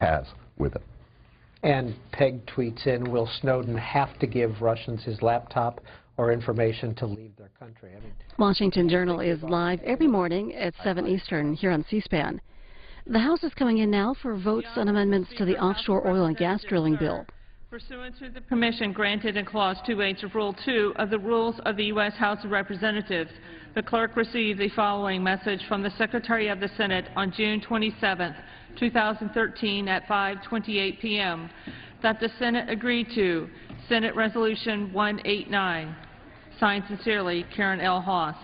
has with it. And Peg tweets in, will Snowden have to give Russians his laptop or information to leave their country? Washington Journal is live every morning at 7 Eastern here on C-SPAN. The House is coming in now for votes on amendments to the offshore oil and gas drilling bill. Pursuant to the permission granted in Clause 2H of Rule 2 of the Rules of the U.S. House of Representatives, the clerk received the following message from the Secretary of the Senate on June 27, 2013 at 5:28 p.m. that the Senate agreed to Senate Resolution 189. Signed sincerely, Karen L. Haas.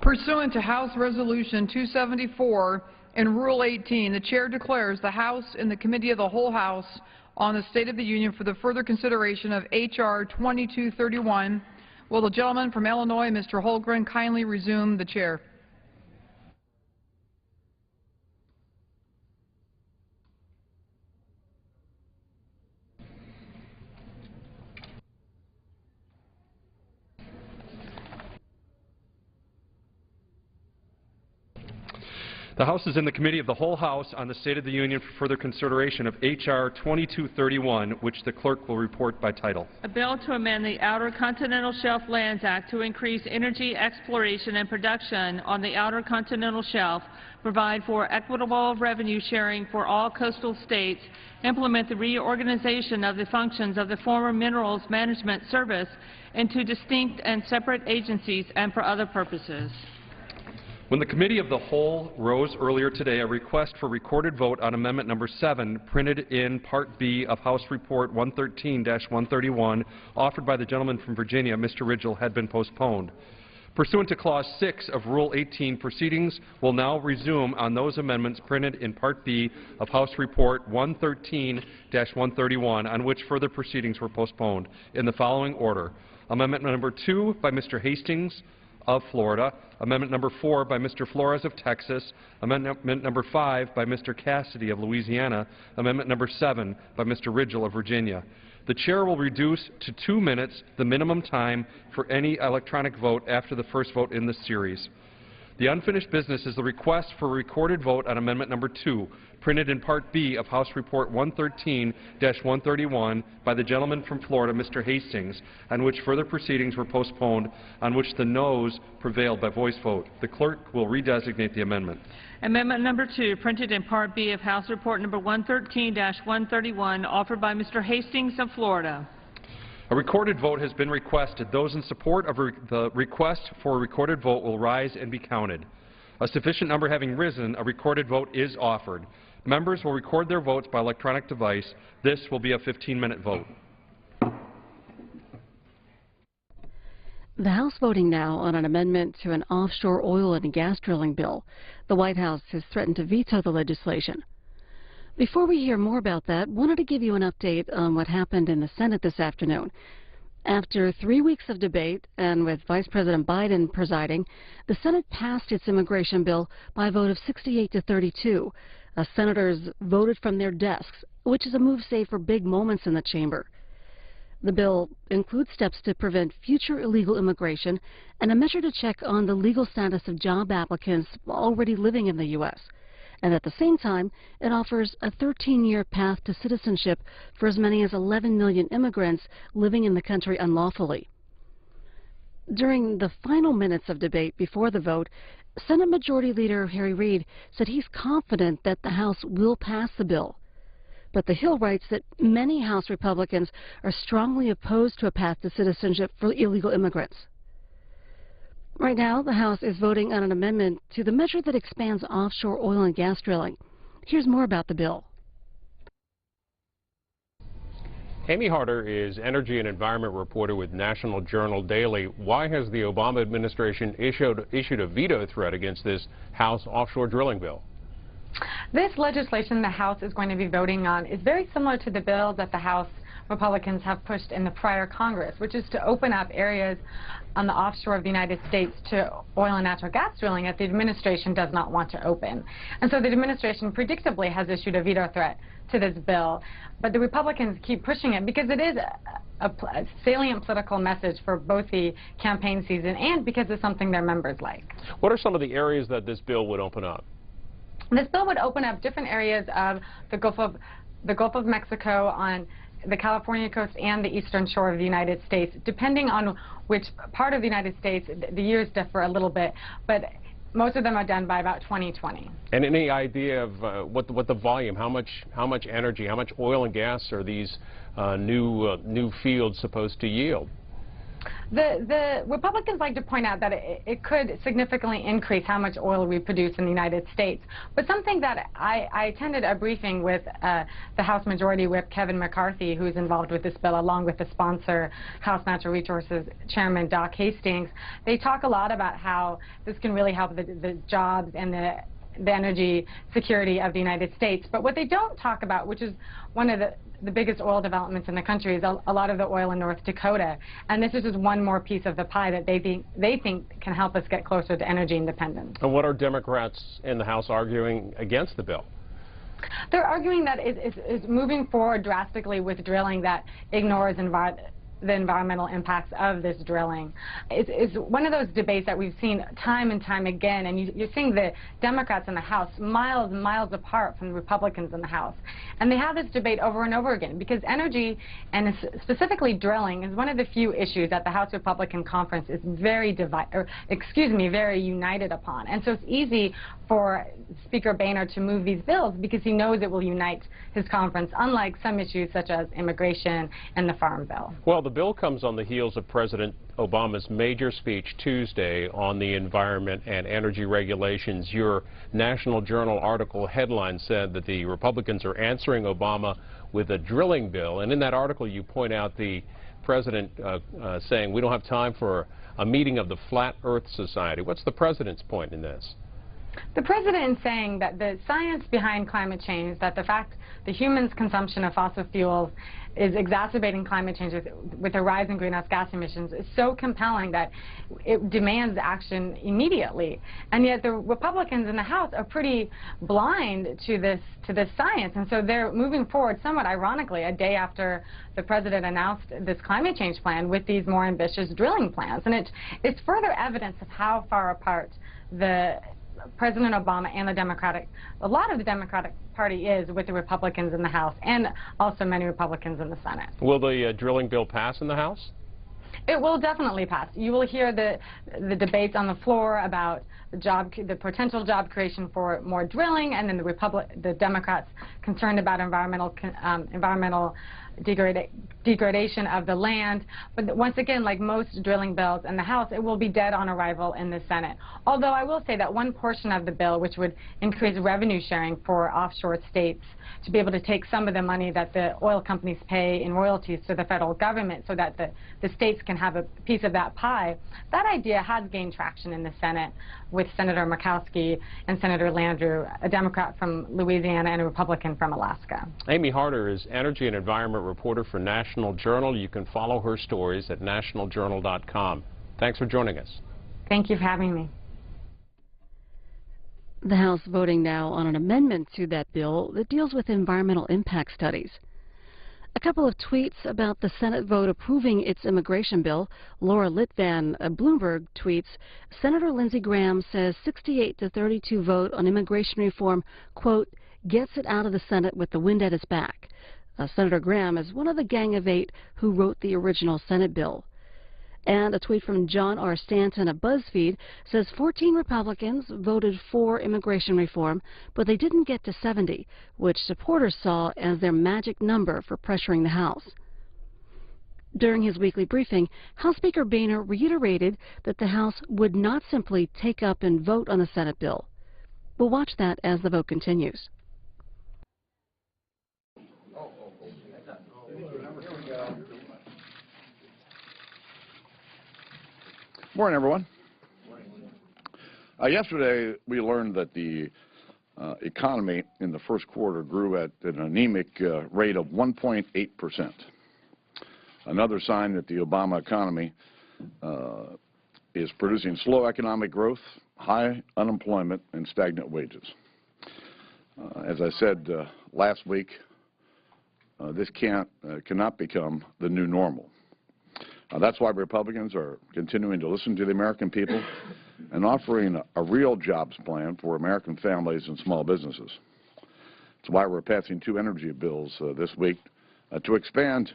Pursuant to House Resolution 274 and Rule 18, the Chair declares the House and the Committee of the Whole House on the State of the Union for the further consideration of H.R. 2231. Will the gentleman from Illinois, Mr. Holmgren, kindly resume the chair? The House is in the Committee of the Whole House on the State of the Union for further consideration of H.R. 2231, which the clerk will report by title. A bill to amend the Outer Continental Shelf Lands Act to increase energy exploration and production on the Outer Continental Shelf, provide for equitable revenue sharing for all coastal states, implement the reorganization of the functions of the former Minerals Management Service into distinct and separate agencies, and for other purposes. When the Committee of the Whole rose earlier today, a request for recorded vote on Amendment Number 7, printed in Part B of House Report 113-131, offered by the gentleman from Virginia, Mr. Ridgel, had been postponed. Pursuant to Clause 6 of Rule 18, proceedings will now resume on those amendments printed in Part B of House Report 113-131, on which further proceedings were postponed, in the following order. Amendment Number 2 by Mr. Hastings of Florida, Amendment Number 4 by Mr. Flores of Texas, Amendment Number 5 by Mr. Cassidy of Louisiana, Amendment Number 7 by Mr. Ridgel of Virginia. The Chair will reduce to 2 minutes the minimum time for any electronic vote after the first vote in this series. The unfinished business is the request for a recorded vote on Amendment Number 2, printed in Part B of House Report 113-131 by the gentleman from Florida, Mr. Hastings, on which further proceedings were postponed, on which the noes prevailed by voice vote. The clerk will redesignate the amendment. Amendment Number 2, printed in Part B of House Report Number 113-131, offered by Mr. Hastings of Florida. A recorded vote has been requested. Those in support of the request for a recorded vote will rise and be counted. A sufficient number having risen, a recorded vote is offered. Members will record their votes by electronic device. This will be a 15-minute vote. The House voting now on an amendment to an offshore oil and gas drilling bill. The White House has threatened to veto the legislation. Before we hear more about that, wanted to give you an update on what happened in the Senate this afternoon. After 3 weeks of debate, and with Vice President Biden presiding, the Senate passed its immigration bill by a vote of 68 to 32. Senators voted from their desks, which is a move saved for big moments in the chamber. The bill includes steps to prevent future illegal immigration and a measure to check on the legal status of job applicants already living in the U.S. And at the same time, it offers a 13-year path to citizenship for as many as 11 million immigrants living in the country unlawfully. During the final minutes of debate before the vote, Senate Majority Leader Harry Reid said he's confident that the House will pass the bill. But The Hill writes that many House Republicans are strongly opposed to a path to citizenship for illegal immigrants. Right now, the House is voting on an amendment to the measure that expands offshore oil and gas drilling. Here's more about the bill. Amy Harder is energy and environment reporter with National Journal Daily. Why has the Obama administration issued a veto threat against this House offshore drilling bill? This legislation the House is going to be voting on is very similar to the bill that the House Republicans have pushed in the prior Congress, which is to open up areas on the offshore of the United States to oil and natural gas drilling that the administration does not want to open. And so the administration predictably has issued a veto threat to this bill. But the Republicans keep pushing it because it is a salient political message for both the campaign season and because it's something their members like. What are some of the areas that this bill would open up? This bill would open up different areas of the Gulf of Mexico on the California coast and the eastern shore of the United States. Depending on which part of the United States, the years differ a little bit, but most of them are done by about 2020. And any idea of what the volume, how much energy, how much oil and gas are these new fields supposed to yield? The Republicans like to point out that it could significantly increase how much oil we produce in the United States. But something that I attended a briefing with the House Majority Whip Kevin McCarthy, who's involved with this bill, along with the sponsor, House Natural Resources Chairman Doc Hastings. They talk a lot about how this can really help the jobs and the energy security of the United States. But what they don't talk about, which is one of the biggest oil developments in the country, is a lot of the oil in North Dakota. And this is just one more piece of the pie that they think can help us get closer to energy independence. And what are Democrats in the House arguing against the bill? They're arguing that it's moving forward drastically with drilling that ignores the environmental impacts of this drilling. It's one of those debates that we've seen time and time again, and you're seeing the Democrats in the House miles and miles apart from the Republicans in the House. And they have this debate over and over again because energy, and specifically drilling, is one of the few issues that the House Republican Conference is very united upon. And so it's easy for Speaker Boehner to move these bills because he knows it will unite his conference, unlike some issues such as immigration and the Farm Bill. Well, the bill comes on the heels of President Obama's major speech Tuesday on the environment and energy regulations. Your National Journal article headline said that the Republicans are answering Obama with a drilling bill, and in that article you point out the president saying we don't have time for a meeting of the Flat Earth Society. What's the president's point in this? The president is saying that the science behind climate change, that the fact the humans' consumption of fossil fuels is exacerbating climate change with a rise in greenhouse gas emissions, is so compelling that it demands action immediately. And yet the Republicans in the House are pretty blind to this science, and so they're moving forward somewhat ironically a day after the president announced this climate change plan with these more ambitious drilling plans. And it's further evidence of how far apart President Obama and a lot of the Democratic Party is with the Republicans in the House and also many Republicans in the Senate. Will the drilling bill pass in the House? It will definitely pass. You will hear the debates on the floor about the potential job creation for more drilling, and then the Democrats concerned about environmental degradation of the land. But once again, like most drilling bills in the House, it will be dead on arrival in the Senate. Although I will say that one portion of the bill, which would increase revenue sharing for offshore states to be able to take some of the money that the oil companies pay in royalties to the federal government so that the states can have a piece of that pie, that idea has gained traction in the Senate with Senator Murkowski and Senator Landrieu, a Democrat from Louisiana and a Republican from Alaska. Amy Harder is energy and environment reporter for National Journal. You can follow her stories at nationaljournal.com. Thanks for joining us. Thank you for having me. The House voting now on an amendment to that bill that deals with environmental impact studies. A couple of tweets about the Senate vote approving its immigration bill. Laura Litvan of Bloomberg tweets, Senator Lindsey Graham says 68-32 vote on immigration reform, quote, gets it out of the Senate with the wind at his back. Senator Graham is one of the Gang of Eight who wrote the original Senate bill. And a tweet from John R. Stanton of BuzzFeed says 14 Republicans voted for immigration reform, but they didn't get to 70, which supporters saw as their magic number for pressuring the House. During his weekly briefing, House Speaker Boehner reiterated that the House would not simply take up and vote on the Senate bill. We'll watch that as the vote continues. Morning, everyone. Yesterday, we learned that the economy in the first quarter grew at an anemic rate of 1.8%. Another sign that the Obama economy is producing slow economic growth, high unemployment, and stagnant wages. As I said last week, this cannot become the new normal. That's why Republicans are continuing to listen to the American people and offering a real jobs plan for American families and small businesses. That's why we're passing two energy bills this week to expand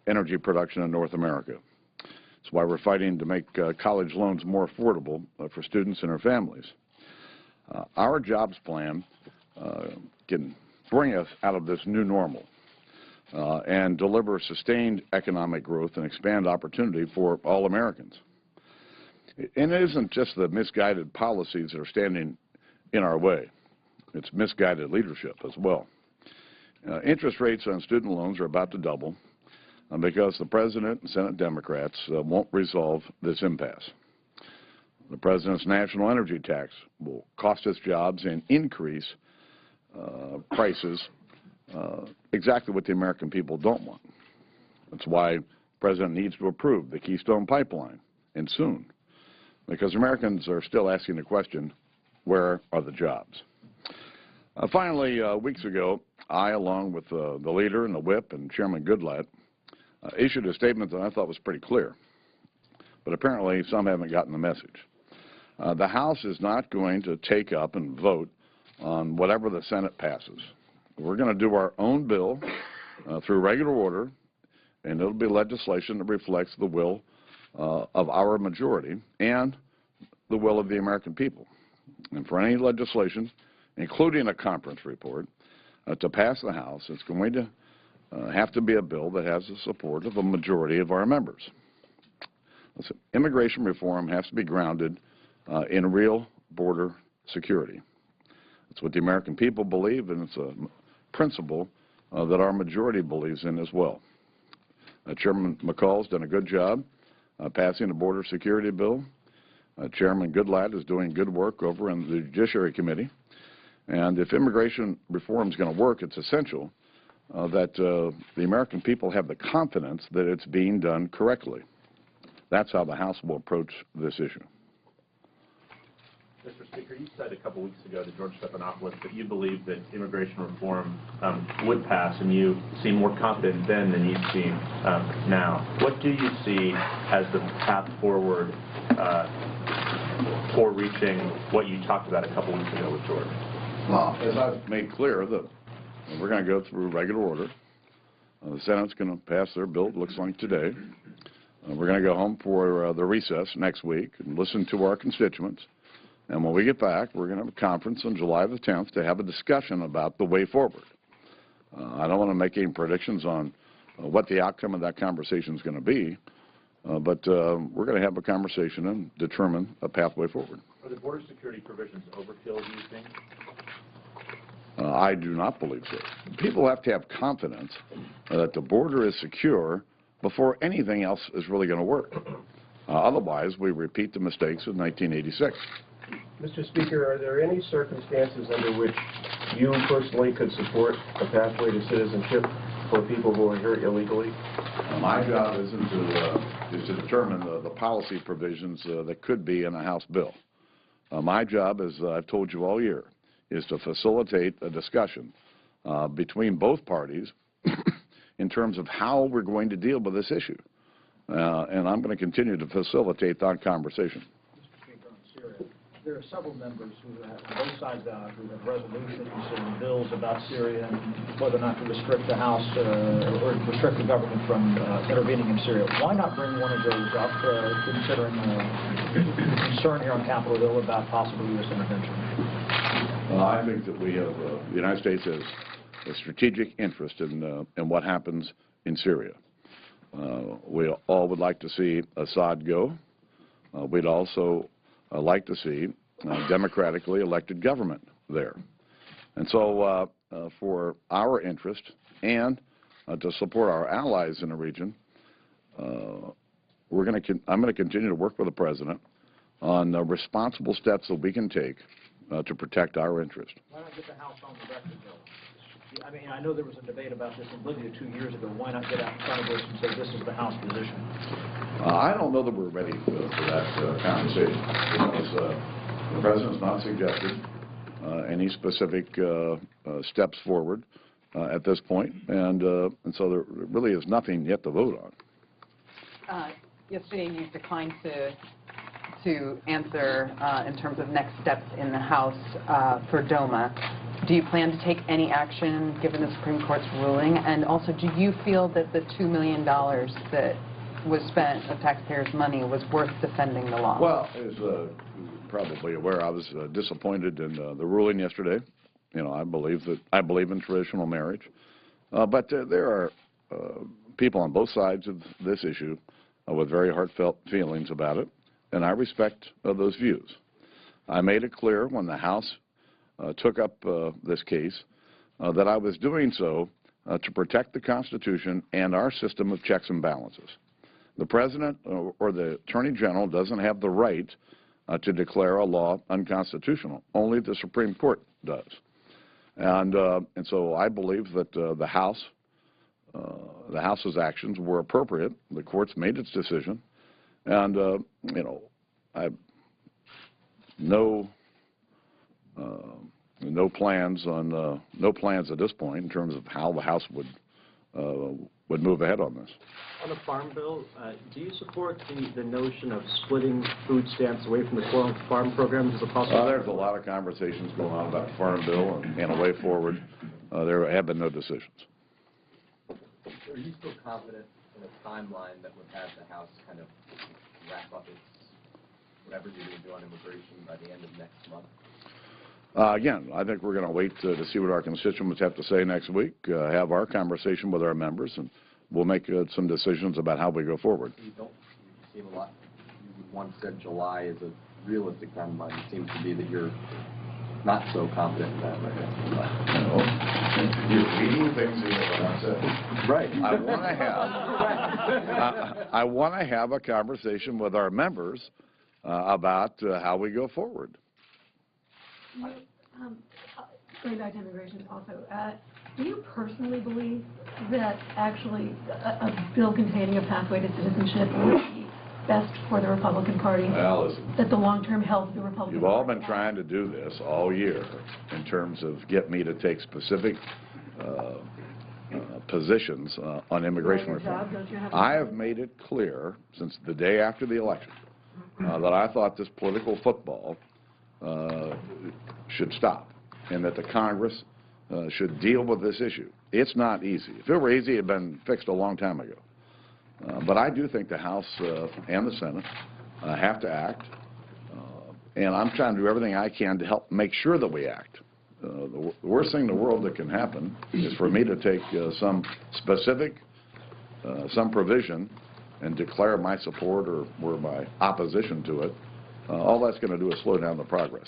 energy production in North America. That's why we're fighting to make college loans more affordable for students and their families. Our jobs plan can bring us out of this new normal and deliver sustained economic growth and expand opportunity for all Americans. And it isn't just the misguided policies that are standing in our way. It's misguided leadership as well. Interest rates on student loans are about to double because the President and Senate Democrats won't resolve this impasse. The President's national energy tax will cost us jobs and increase prices, exactly what the American people don't want. That's why the President needs to approve the Keystone Pipeline, and soon, because Americans are still asking the question, where are the jobs? Finally, weeks ago, I, along with the leader and the whip and Chairman Goodlatte, issued a statement that I thought was pretty clear, but apparently some haven't gotten the message. The House is not going to take up and vote on whatever the Senate passes. We're going to do our own bill through regular order, and it'll be legislation that reflects the will of our majority and the will of the American people. And for any legislation, including a conference report, to pass the House, it's going to have to be a bill that has the support of a majority of our members. Listen, immigration reform has to be grounded in real border security. It's what the American people believe, and it's a principle that our majority believes in as well. Chairman McCall's done a good job passing the border security bill. Chairman Goodlatte is doing good work over in the Judiciary Committee. And if immigration reform is going to work, it's essential that the American people have the confidence that it's being done correctly. That's how the House will approach this issue. Mr. Speaker, you said a couple weeks ago to George Stephanopoulos that you believe that immigration reform would pass, and you seem more confident then than you seem now. What do you see as the path forward for reaching what you talked about a couple weeks ago with George? Well, as I've made clear, that we're going to go through regular order. The Senate's going to pass their bill, it looks like today. We're going to go home for the recess next week and listen to our constituents. And when we get back, we're going to have a conference on July the 10th to have a discussion about the way forward. I don't want to make any predictions on what the outcome of that conversation is going to be, but we're going to have a conversation and determine a pathway forward. Are the border security provisions overkill, do you think? I do not believe so. People have to have confidence that the border is secure before anything else is really going to work. Otherwise, we repeat the mistakes of 1986. Mr. Speaker, are there any circumstances under which you personally could support a pathway to citizenship for people who are here illegally? My job is to determine the policy provisions that could be in a House bill. My job, as I've told you all year, is to facilitate a discussion between both parties in terms of how we're going to deal with this issue. And I'm going to continue to facilitate that conversation. Mr. Speaker, on Syria, there are several members who have, on both sides who have resolutions and bills about Syria and whether or not to restrict the House or restrict the government from intervening in Syria. Why not bring one of those up, considering concern here on Capitol Hill about possible U.S. intervention? I think that we have, the United States has a strategic interest in what happens in Syria. We all would like to see Assad go. We'd also like to see democratically elected government there. And so for our interest and to support our allies in the region, I'm going to continue to work with the President on responsible steps that we can take to protect our interest. Why not get the House on the record, though? I mean, I know there was a debate about this in Libya 2 years ago. Why not get out in front of this and say this is the House position? I don't know that we're ready for that conversation. Because, the President's not suggested any specific steps forward at this point, and so there really is nothing yet to vote on. Yesterday, you declined to to answer in terms of next steps in the House for DOMA. Do you plan to take any action given the Supreme Court's ruling? And also, do you feel that the $2 million that was spent of taxpayers' money was worth defending the law? Well, as you're probably aware, I was disappointed in the ruling yesterday. You know, I believe in traditional marriage. But there are people on both sides of this issue with very heartfelt feelings about it, and I respect those views. I made it clear when the House took up this case that I was doing so to protect the Constitution and our system of checks and balances. The President or the Attorney General doesn't have the right to declare a law unconstitutional. Only the Supreme Court does. And so I believe that the House's actions were appropriate. The court's made its decision, and you know, I have no plans at this point in terms of how the House would move ahead on this. On the Farm Bill, do you support the notion of splitting food stamps away from the Quorum Farm Program as a possibility? There's a lot of conversations going on about the Farm Bill and a way forward. There have been no decisions. Are you still confident in a timeline that would have the House kind of wrap up its whatever you're going to do on immigration by the end of next month? Again, I think we're going to wait to see what our constituents have to say next week, have our conversation with our members, and we'll make some decisions about how we go forward. You seem a lot, you once said July is a realistic timeline. It seems to be that you're not so confident in that right now. You're reading things in what I said. Right. I want to have a conversation with our members about how we go forward. Going back to immigration also, do you personally believe that actually a bill containing a pathway to citizenship would be best for the Republican Party? Well, listen, that the long-term health of the Republican you've all Party been trying to do this all year in terms of get me to take specific positions on immigration reform. I have made it clear since the day after the election that I thought this political football should stop, and that the Congress should deal with this issue. It's not easy. If it were easy, it had been fixed a long time ago. But I do think the House and the Senate have to act, and I'm trying to do everything I can to help make sure that we act. The worst thing in the world that can happen is for me to take some specific, some provision and declare my support or my opposition to it. All that's going to do is slow down the progress.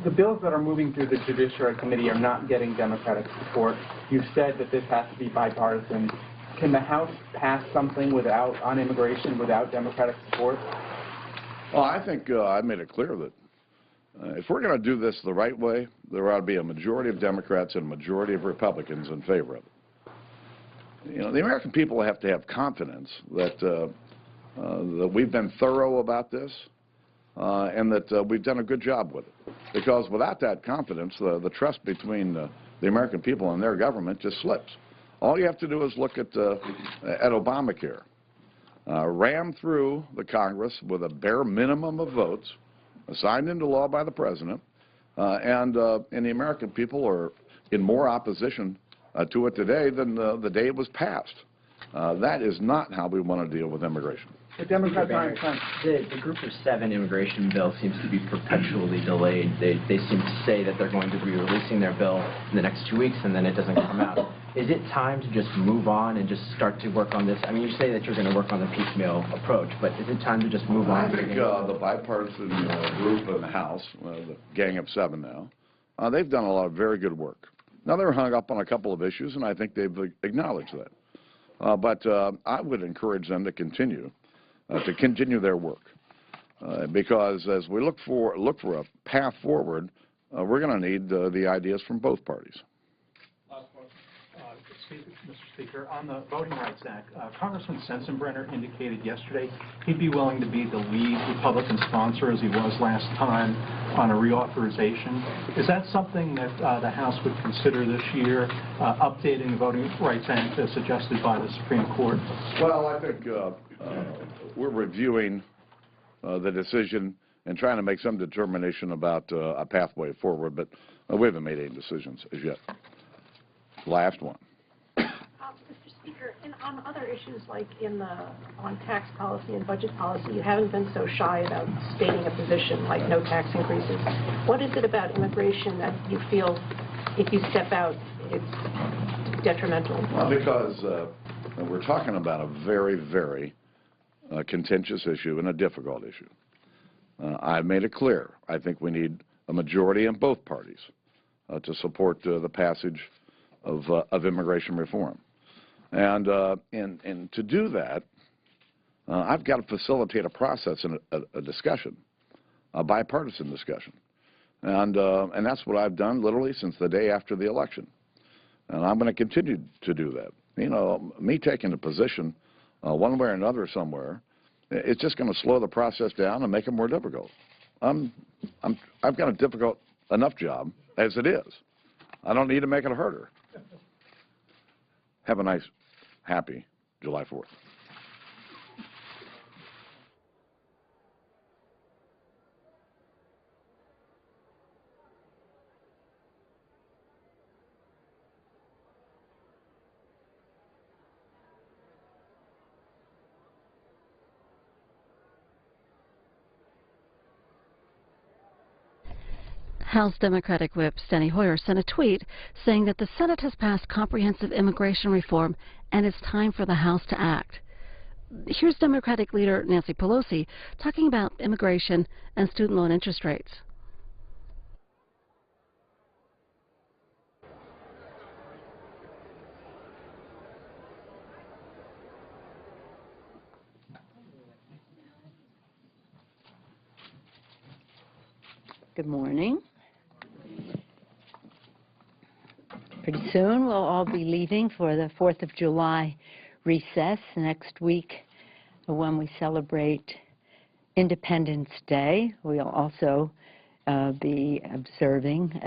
The bills that are moving through the Judiciary Committee are not getting Democratic support. You've said that this has to be bipartisan. Can the House pass something on immigration without Democratic support? Well, I think I made it clear that if we're going to do this the right way, there ought to be a majority of Democrats and a majority of Republicans in favor of it. You know, the American people have to have confidence that that we've been thorough about this and that we've done a good job with it. Because without that confidence, the trust between the American people and their government just slips. All you have to do is look at Obamacare. Rammed through the Congress with a bare minimum of votes, signed into law by the President, and the American people are in more opposition to it today than the day it was passed. That is not how we want to deal with immigration. The Democrats aren't trying. The Group of 7 immigration bill seems to be perpetually delayed. They seem to say that they're going to be releasing their bill in the next 2 weeks, and then it doesn't come out. Is it time to just move on and just start to work on this? I mean, you say that you're going to work on the piecemeal approach, but is it time to just move on? I think the bipartisan group in the House, the Gang of 7 now, they've done a lot of very good work. Now, they're hung up on a couple of issues, and I think they've acknowledged that. But I would encourage them to continue their work, because as we look for a path forward, we're going to need the ideas from both parties. Last question. Mr. Speaker, on the Voting Rights Act, Congressman Sensenbrenner indicated yesterday he'd be willing to be the lead Republican sponsor, as he was last time, on a reauthorization. Is that something that the House would consider this year, updating the Voting Rights Act as suggested by the Supreme Court? Well, I think we're reviewing the decision and trying to make some determination about a pathway forward, but we haven't made any decisions as yet. Last one. Mr. Speaker, and on other issues like on tax policy and budget policy, you haven't been so shy about stating a position like no tax increases. What is it about immigration that you feel if you step out, it's detrimental? Well, because we're talking about a very, very contentious issue and a difficult issue. I've made it clear. I think we need a majority in both parties to support the passage of immigration reform. And to do that, I've got to facilitate a process and a discussion, a bipartisan discussion. And that's what I've done literally since the day after the election. And I'm going to continue to do that. You know, me taking a position one way or another somewhere, it's just going to slow the process down and make it more difficult. I've got a difficult enough job as it is. I don't need to make it harder. Have a nice, happy July 4th. House Democratic Whip Steny Hoyer sent a tweet saying that the Senate has passed comprehensive immigration reform and it's time for the House to act. Here's Democratic leader Nancy Pelosi talking about immigration and student loan interest rates. Good morning. Pretty soon we'll all be leaving for the 4th of July recess next week when we celebrate Independence Day. We'll also be observing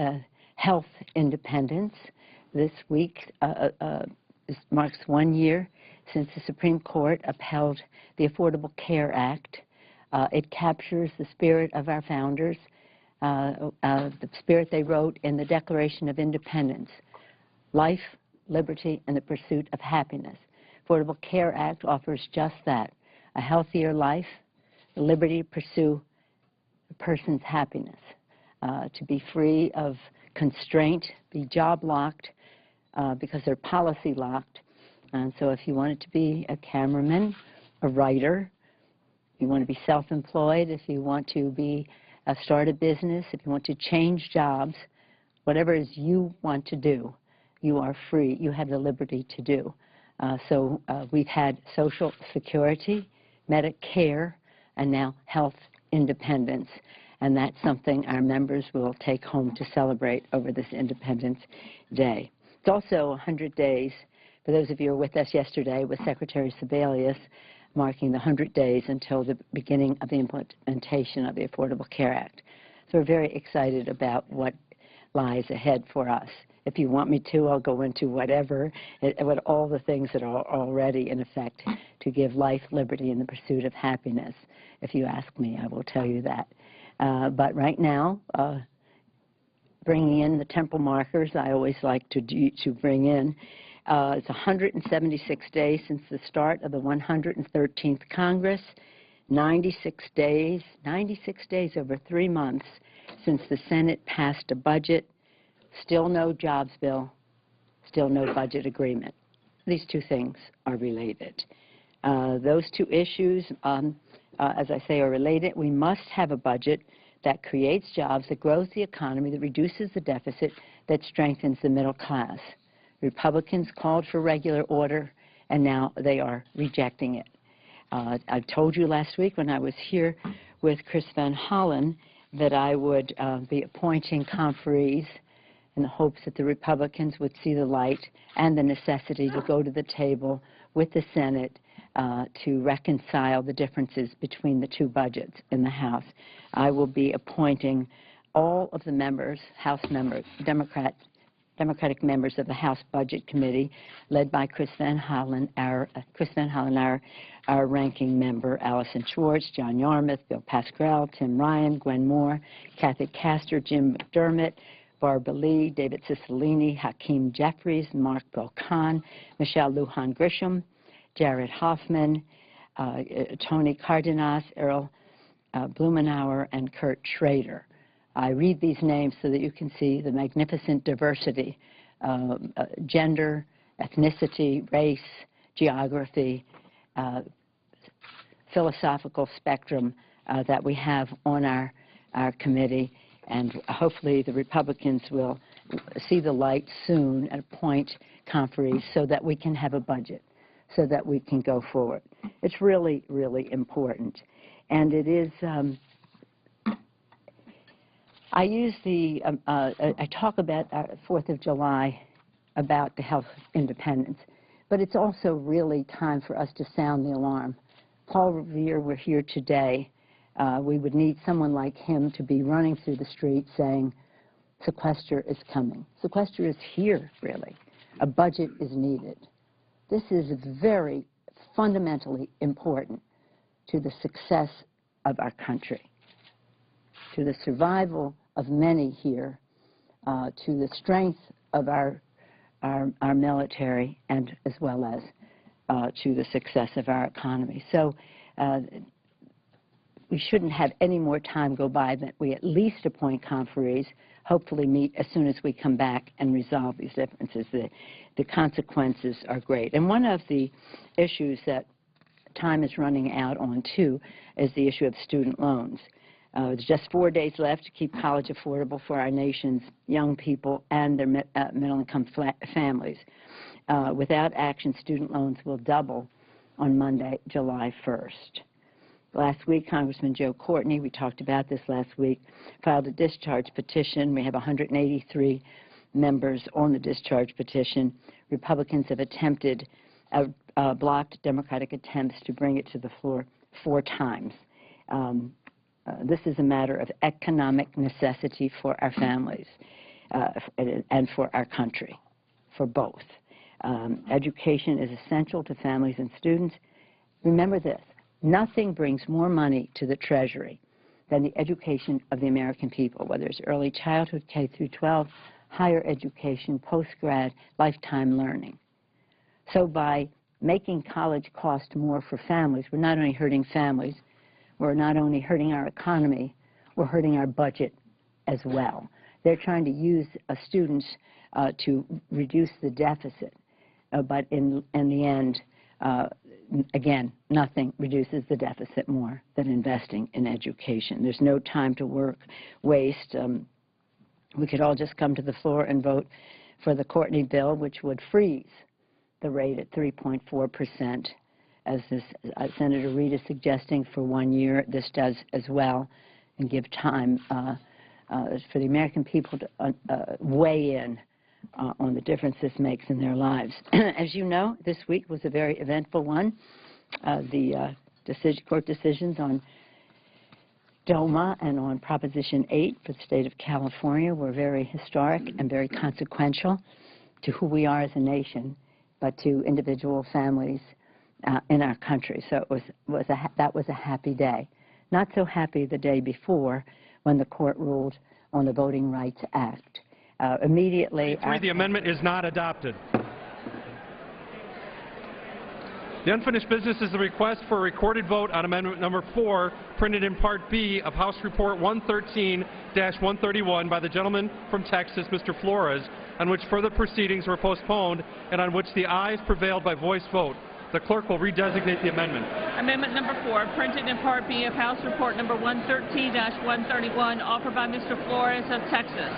health independence. This week marks 1 year since the Supreme Court upheld the Affordable Care Act. It captures the spirit of our founders, the spirit they wrote in the Declaration of Independence: life, liberty, and the pursuit of happiness. Affordable Care Act offers just that: a healthier life, the liberty to pursue a person's happiness, to be free of constraint, be job locked because they're policy locked. And so if you wanted to be a cameraman, a writer, if you want to be self-employed, if you want to be start a business, if you want to change jobs, whatever it is you want to do, you are free. You have the liberty to do. So we've had Social Security, Medicare, and now health independence. And that's something our members will take home to celebrate over this Independence Day. It's also 100 days, for those of you who were with us yesterday, with Secretary Sebelius, marking the 100 days until the beginning of the implementation of the Affordable Care Act. So we're very excited about what lies ahead for us. If you want me to, I'll go into whatever, what all the things that are already in effect to give life, liberty, and the pursuit of happiness. If you ask me, I will tell you that. But right now, bringing in the temple markers, I always like to bring in. It's 176 days since the start of the 113th Congress, 96 days over 3 months since the Senate passed a budget. Still no jobs bill, still no budget agreement. These two things are related. Those two issues, as I say, are related. We must have a budget that creates jobs, that grows the economy, that reduces the deficit, that strengthens the middle class. Republicans called for regular order, and now they are rejecting it. I told you last week when I was here with Chris Van Hollen that I would be appointing conferees in the hopes that the Republicans would see the light and the necessity to go to the table with the Senate to reconcile the differences between the two budgets in the House. I will be appointing all of the members, House members, Democrat Democratic members of the House Budget Committee, led by Chris Van Hollen, our ranking member, Allison Schwartz, John Yarmuth, Bill Pascrell, Tim Ryan, Gwen Moore, Kathy Castor, Jim McDermott, Barbara Lee, David Cicilline, Hakeem Jeffries, Mark Belkan, Michelle Lujan Grisham, Jared Hoffman, Tony Cardenas, Earl Blumenauer, and Kurt Schrader. I read these names so that you can see the magnificent diversity, gender, ethnicity, race, geography, philosophical spectrum that we have on our committee. And hopefully the Republicans will see the light soon and appoint conferees so that we can have a budget, so that we can go forward. It's really, really important. And it is, I use the, I talk about 4th of July, about the health independence, but it's also really time for us to sound the alarm. Paul Revere were here today. We would need someone like him to be running through the street saying, sequester is coming. Sequester is here, really. A budget is needed. This is very fundamentally important to the success of our country, to the survival of many here, to the strength of our military, and as well as to the success of our economy. So we shouldn't have any more time go by that we at least appoint conferees, hopefully meet as soon as we come back and resolve these differences. The consequences are great. And one of the issues that time is running out on, too, is the issue of student loans. There's just 4 days left to keep college affordable for our nation's young people and their middle-income families. Without action, student loans will double on Monday, July 1st. Last week, Congressman Joe Courtney, we talked about this last week, filed a discharge petition. We have 183 members on the discharge petition. Republicans have attempted, blocked Democratic attempts to bring it to the floor 4 times. This is a matter of economic necessity for our families and for our country, for both. Education is essential to families and students. Remember this, nothing brings more money to the Treasury than the education of the American people, whether it's early childhood, K through 12, higher education, post-grad, lifetime learning. So by making college cost more for families, we're not only hurting families, we're not only hurting our economy, we're hurting our budget as well. They're trying to use students to reduce the deficit, but in the end, again, nothing reduces the deficit more than investing in education. There's no time to waste. We could all just come to the floor and vote for the Courtney bill, which would freeze the rate at 3.4%, as Senator Reid is suggesting for 1 year. This does as well, and give time for the American people to weigh in on the difference this makes in their lives. As you know, this week was a very eventful one. The court decisions on DOMA and on Proposition 8 for the state of California were very historic and very consequential to who we are as a nation, but to individual families in our country. So that was a happy day. Not so happy the day before when the court ruled on the Voting Rights Act. Immediately, the amendment is not adopted. The unfinished business is the request for a recorded vote on amendment number 4, printed in Part B of House Report 113-131 by the gentleman from Texas, Mr. Flores, on which further proceedings were postponed and on which the ayes prevailed by voice vote. The clerk will redesignate the amendment. Amendment number 4, printed in Part B of House Report number 113-131, offered by Mr. Flores of Texas.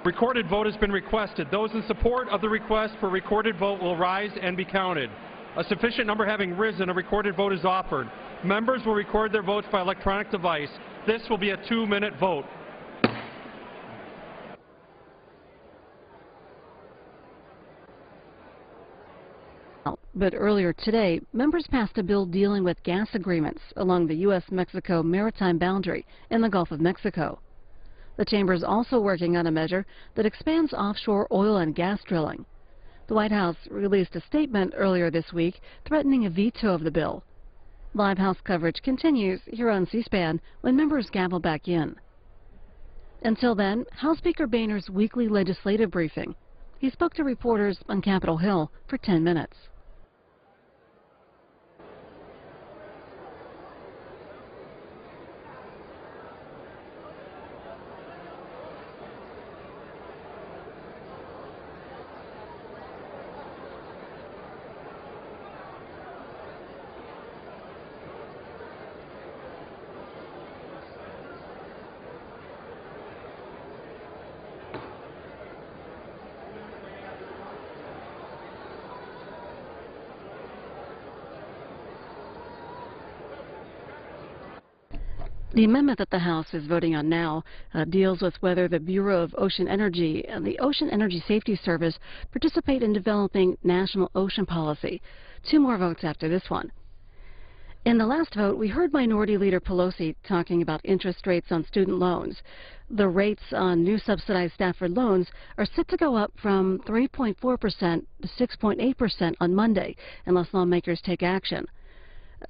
Recorded vote has been requested. Those in support of the request for recorded vote will rise and be counted. A sufficient number having risen, a recorded vote is offered. Members will record their votes by electronic device. This will be a 2-minute vote. But earlier today, members passed a bill dealing with gas agreements along the U.S.-Mexico maritime boundary in the Gulf of Mexico. The chamber is also working on a measure that expands offshore oil and gas drilling. The White House released a statement earlier this week threatening a veto of the bill. Live House coverage continues here on C-SPAN when members gavel back in. Until then, House Speaker Boehner's weekly legislative briefing. He spoke to reporters on Capitol Hill for 10 minutes. The amendment that the House is voting on now deals with whether the Bureau of Ocean Energy and the Ocean Energy Safety Service participate in developing national ocean policy. 2 more votes after this one. In the last vote, we heard Minority Leader Pelosi talking about interest rates on student loans. The rates on new subsidized Stafford loans are set to go up from 3.4% to 6.8% on Monday, unless lawmakers take action.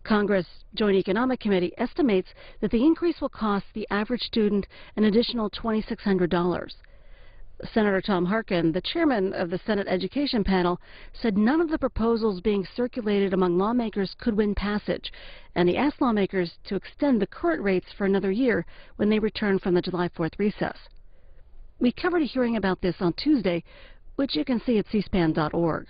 Congress Joint Economic Committee estimates that the increase will cost the average student an additional $2,600. Senator Tom Harkin, the chairman of the Senate Education Panel, said none of the proposals being circulated among lawmakers could win passage, and he asked lawmakers to extend the current rates for another year when they return from the July 4th recess. We covered a hearing about this on Tuesday, which you can see at cspan.org.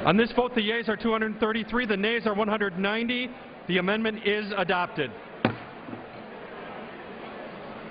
On this vote, the yeas are 233, the nays are 190. The amendment is adopted.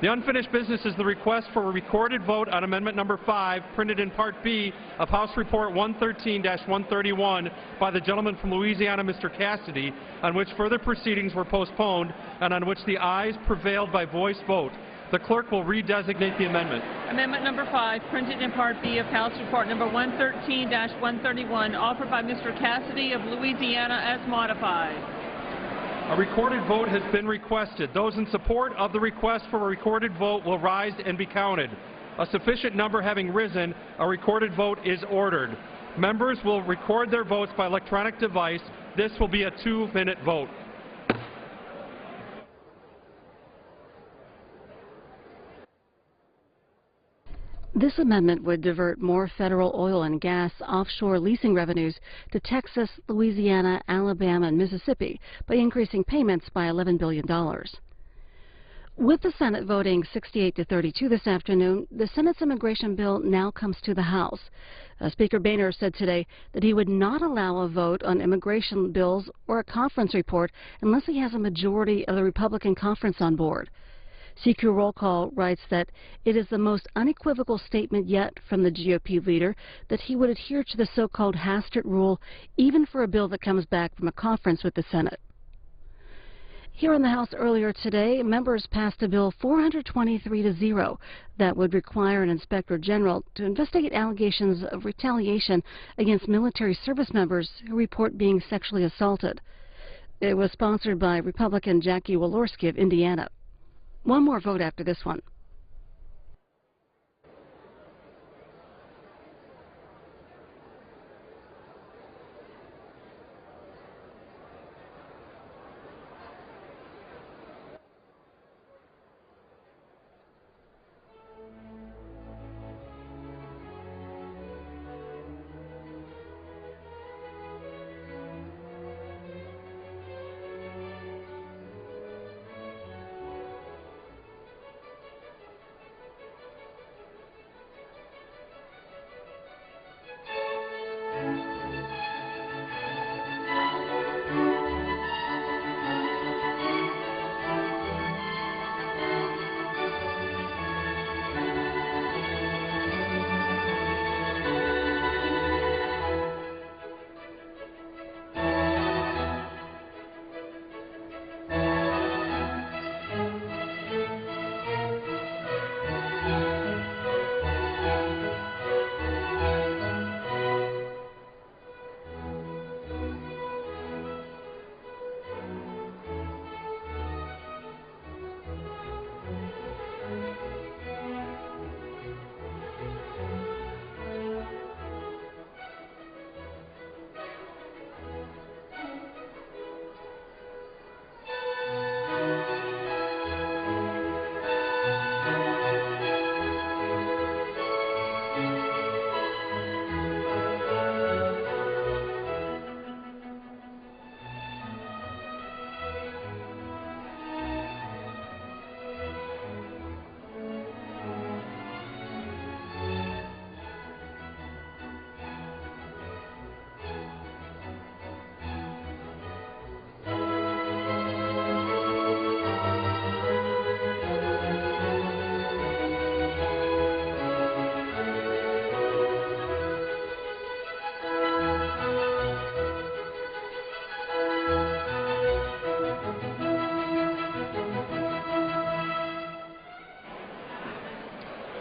The unfinished business is the request for a recorded vote on Amendment Number 5, printed in Part B of House Report 113-131 by the gentleman from Louisiana, Mr. Cassidy, on which further proceedings were postponed and on which the ayes prevailed by voice vote. The clerk will redesignate the amendment. Amendment Number 5, printed in Part B of House Report Number 113-131, offered by Mr. Cassidy of Louisiana as modified. A recorded vote has been requested. Those in support of the request for a recorded vote will rise and be counted. A sufficient number having risen, a recorded vote is ordered. Members will record their votes by electronic device. This will be a 2-minute vote. This amendment would divert more federal oil and gas offshore leasing revenues to Texas, Louisiana, Alabama, and Mississippi by increasing payments by $11 billion. With the Senate voting 68-32 this afternoon, the Senate's immigration bill now comes to the House. Speaker Boehner said today that he would not allow a vote on immigration bills or a conference report unless he has a majority of the Republican conference on board. CQ Roll Call writes that it is the most unequivocal statement yet from the GOP leader that he would adhere to the so-called Hastert rule even for a bill that comes back from a conference with the Senate. Here in the House earlier today, members passed a bill 423-0 that would require an inspector general to investigate allegations of retaliation against military service members who report being sexually assaulted. It was sponsored by Republican Jackie Walorski of Indiana. One more vote after this one.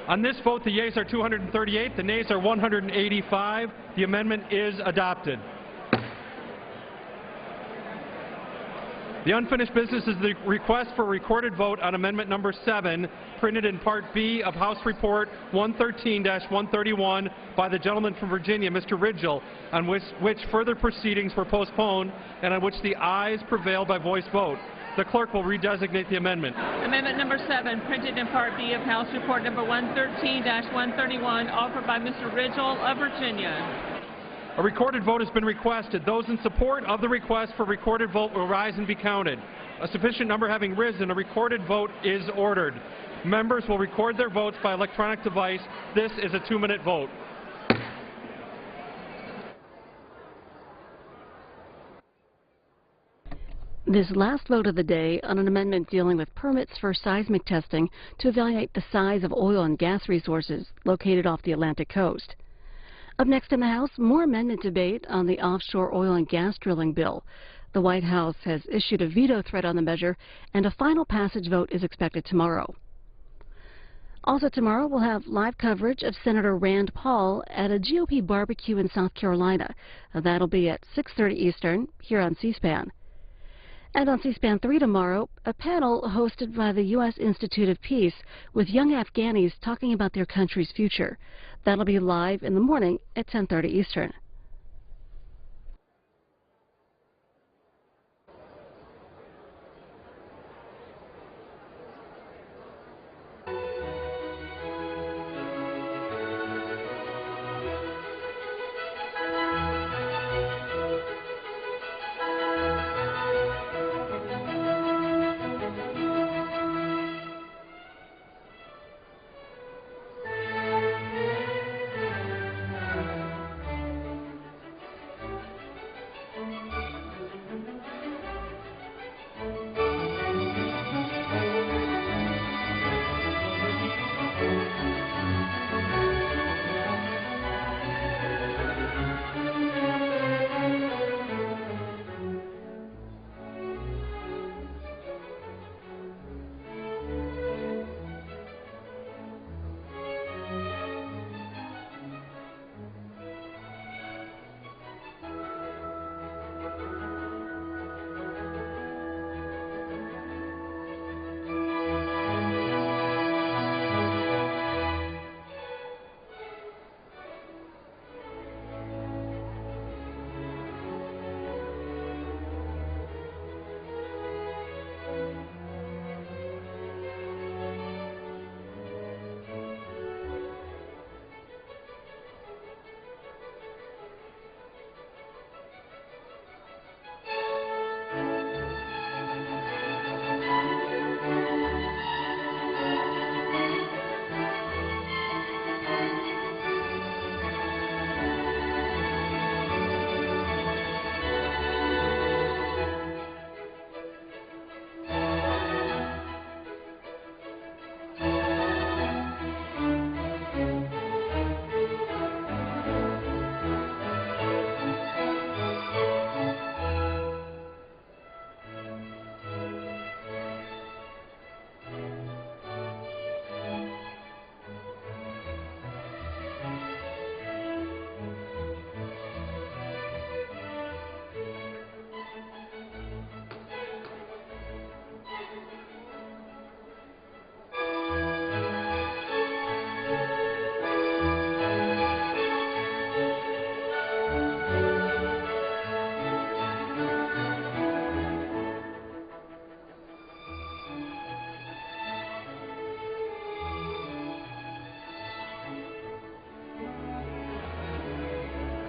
On this vote, the yeas are 238, the nays are 185. The amendment is adopted. The unfinished business is the request for a recorded vote on amendment number 7, printed in Part B of House Report 113-131 by the gentleman from Virginia, Mr. Ridgel, on which further proceedings were postponed and on which the ayes prevailed by voice vote. The clerk will redesignate the amendment. Amendment number 7, printed in Part B of House Report number 113-131, offered by Mr. Ridgel of Virginia. A recorded vote has been requested. Those in support of the request for recorded vote will rise and be counted. A sufficient number having risen, a recorded vote is ordered. Members will record their votes by electronic device. This is a 2-minute vote. This last vote of the day on an amendment dealing with permits for seismic testing to evaluate the size of oil and gas resources located off the Atlantic coast. Up next in the House, more amendment debate on the offshore oil and gas drilling bill. The White House has issued a veto threat on the measure, and a final passage vote is expected tomorrow. Also tomorrow, we'll have live coverage of Senator Rand Paul at a GOP barbecue in South Carolina. That'll be at 6:30 Eastern here on C-SPAN. And on C-SPAN 3 tomorrow, a panel hosted by the U.S. Institute of Peace with young Afghanis talking about their country's future. That'll be live in the morning at 10:30 Eastern.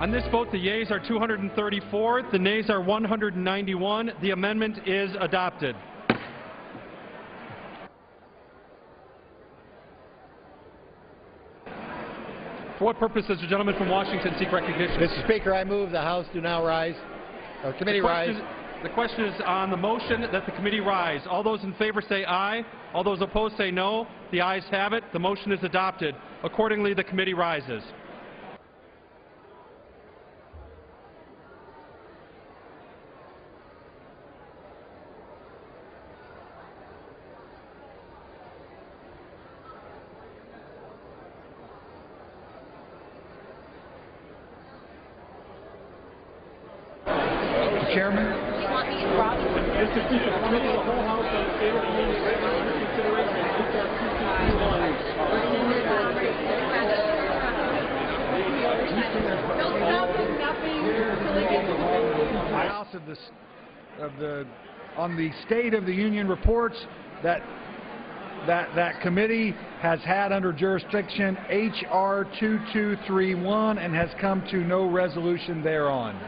On this vote, the yeas are 234, the nays are 191. The amendment is adopted. For what purpose does the gentleman from Washington seek recognition? Mr. Speaker, I move the House do now rise, or committee rise. The question is on the motion that the committee rise. All those in favor say aye. All those opposed say no. The ayes have it. The motion is adopted. Accordingly, the committee rises. Mr. Chairman. Mr. Speaker, the committee of the whole House on the State of the Union under consideration House on the State of the Union reports that committee has had under jurisdiction H.R. 2231 and has come to no resolution thereon.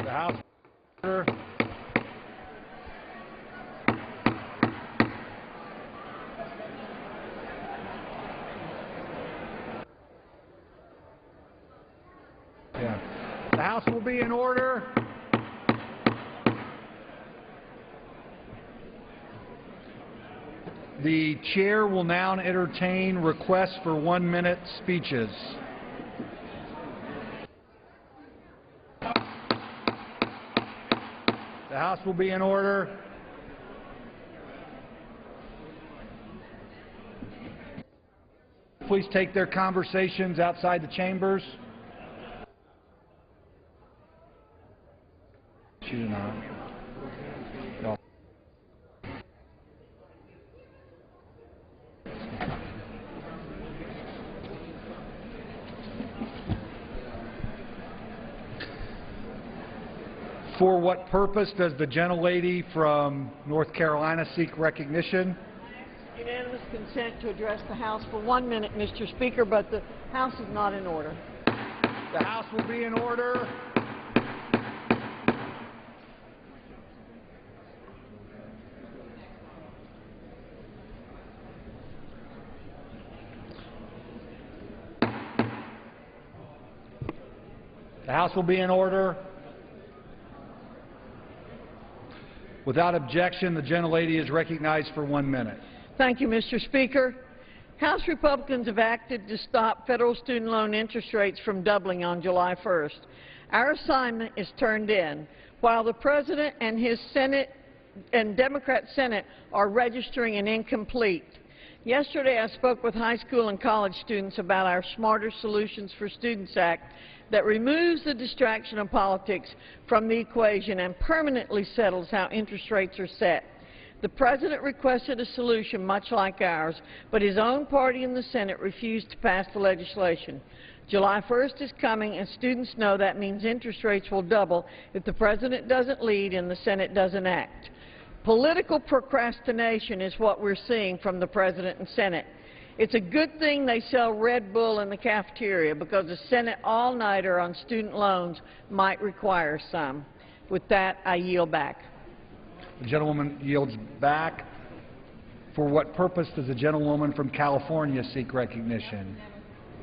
The House order. The House will be in order. The chair will now entertain requests for 1-minute speeches. The House will be in order. Please take their conversations outside the chambers. No. For what purpose does the gentlelady from North Carolina seek recognition? Unanimous consent to address the House for 1 minute, Mr. Speaker, but the House is not in order. The House will be in order. The House will be in order. Without objection, the gentlelady is recognized for 1 minute. Thank you, Mr. Speaker. House Republicans have acted to stop federal student loan interest rates from doubling on July 1st. Our assignment is turned in, while the President and his Senate and Democrat Senate are registering an incomplete. Yesterday, I spoke with high school and college students about our Smarter Solutions for Students Act that removes the distraction of politics from the equation and permanently settles how interest rates are set. The President requested a solution much like ours, but his own party in the Senate refused to pass the legislation. July 1st is coming, and students know that means interest rates will double if the President doesn't lead and the Senate doesn't act. Political procrastination is what we're seeing from the President and Senate. It's a good thing they sell Red Bull in the cafeteria, because a Senate all-nighter on student loans might require some. With that, I yield back. The gentlewoman yields back. For what purpose does the gentlewoman from California seek recognition?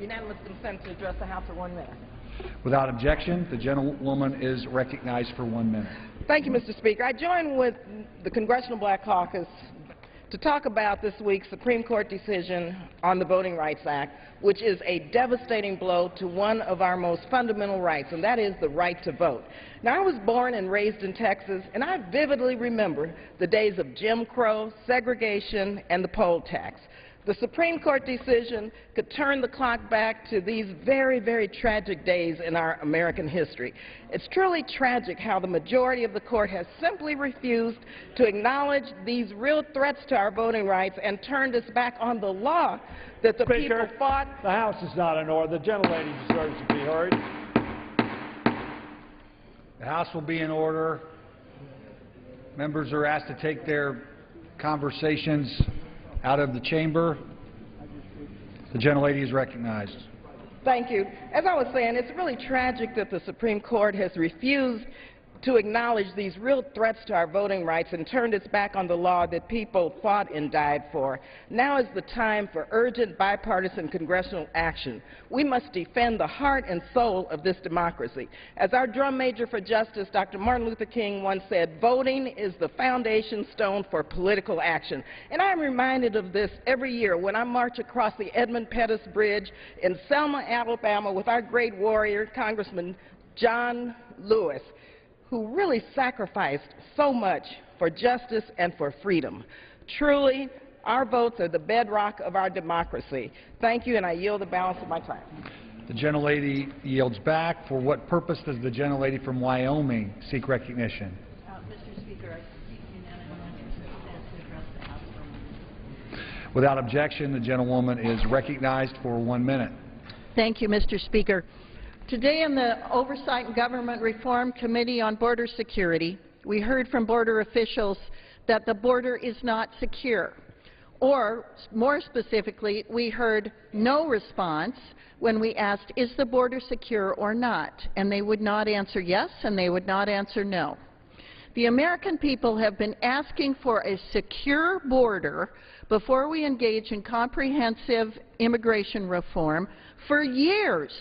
Unanimous consent to address the House for 1 minute. Without objection, the gentlewoman is recognized for 1 minute. Thank you, Mr. Speaker. I join with the Congressional Black Caucus to talk about this week's Supreme Court decision on the Voting Rights Act, which is a devastating blow to one of our most fundamental rights, and that is the right to vote. Now, I was born and raised in Texas, and I vividly remember the days of Jim Crow, segregation, and the poll tax. The Supreme Court decision could turn the clock back to these very, very tragic days in our American history. It's truly tragic how the majority of the court has simply refused to acknowledge these real threats to our voting rights and turned us back on the law that the people fought. The House is not in order. The gentlelady deserves to be heard. The House will be in order. Members are asked to take their conversations Out of the chamber. The gentlelady is recognized. Thank you. As I was saying, it's really tragic that the Supreme Court has refused to acknowledge these real threats to our voting rights and turned its back on the law that people fought and died for. Now is the time for urgent bipartisan congressional action. We must defend the heart and soul of this democracy. As our drum major for justice, Dr. Martin Luther King, once said, voting is the foundation stone for political action. And I'm reminded of this every year when I march across the Edmund Pettus Bridge in Selma, Alabama with our great warrior, Congressman John Lewis, who really sacrificed so much for justice and for freedom. Truly, our votes are the bedrock of our democracy. Thank you, and I yield the balance of my time. The gentlelady yields back. For what purpose does the gentlelady from Wyoming seek recognition? Mr. Speaker, I seek unanimous consent to address the House for a moment. Without objection, the gentlewoman is recognized for 1 minute. Thank you, Mr. Speaker. Today in the Oversight and Government Reform Committee on Border Security, we heard from border officials that the border is not secure. Or, more specifically, we heard no response when we asked, is the border secure or not? And they would not answer yes, and they would not answer no. The American people have been asking for a secure border before we engage in comprehensive immigration reform for years.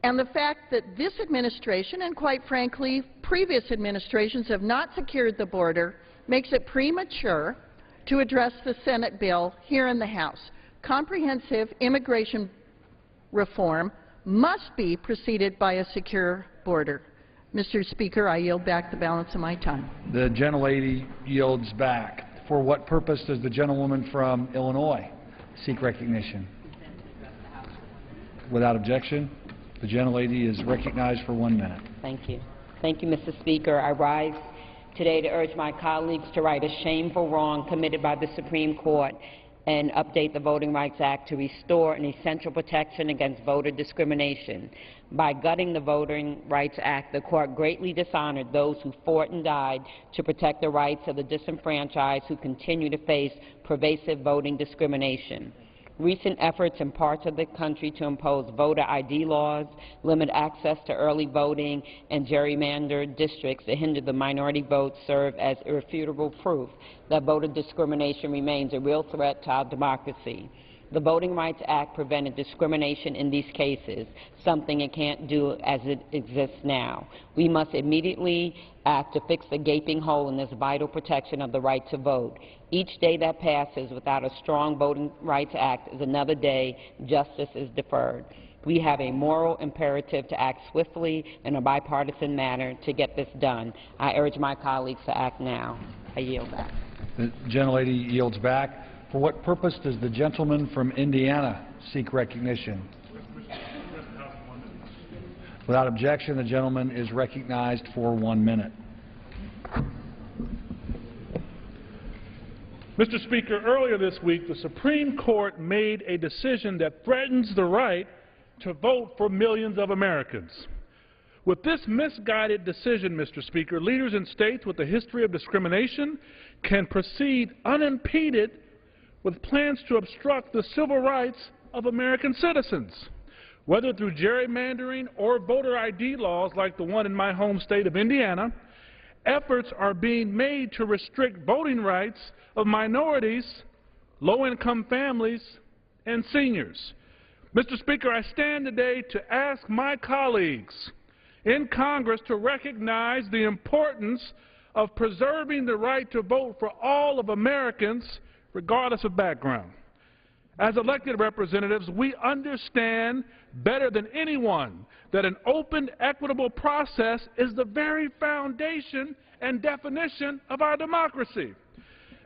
And the fact that this administration, and quite frankly, previous administrations have not secured the border, makes it premature to address the Senate bill here in the House. Comprehensive immigration reform must be preceded by a secure border. Mr. Speaker, I yield back the balance of my time. The gentlelady yields back. For what purpose does the gentlewoman from Illinois seek recognition? Without objection, the gentlelady is recognized for 1 minute. Thank you. Thank you, Mr. Speaker. I rise today to urge my colleagues to right a shameful wrong committed by the Supreme Court and update the Voting Rights Act to restore an essential protection against voter discrimination. By gutting the Voting Rights Act, the Court greatly dishonored those who fought and died to protect the rights of the disenfranchised who continue to face pervasive voting discrimination. Recent efforts in parts of the country to impose voter ID laws, limit access to early voting, and gerrymandered districts that hinder the minority vote serve as irrefutable proof that voter discrimination remains a real threat to our democracy. The Voting Rights Act prevented discrimination in these cases, something it can't do as it exists now. We must immediately act to fix the gaping hole in this vital protection of the right to vote. Each day that passes without a strong Voting Rights Act is another day justice is deferred. We have a moral imperative to act swiftly in a bipartisan manner to get this done. I urge my colleagues to act now. I yield back. The gentlelady yields back. For what purpose does the gentleman from Indiana seek recognition? Without objection, the gentleman is recognized for 1 minute. Mr. Speaker, earlier this week, the Supreme Court made a decision that threatens the right to vote for millions of Americans. With this misguided decision, Mr. Speaker, leaders in states with a history of discrimination can proceed unimpeded with plans to obstruct the civil rights of American citizens. Whether through gerrymandering or voter ID laws like the one in my home state of Indiana, efforts are being made to restrict voting rights of minorities, low-income families, and seniors. Mr. Speaker, I stand today to ask my colleagues in Congress to recognize the importance of preserving the right to vote for all of Americans, regardless of background. As elected representatives, we understand better than anyone that an open, equitable process is the very foundation and definition of our democracy.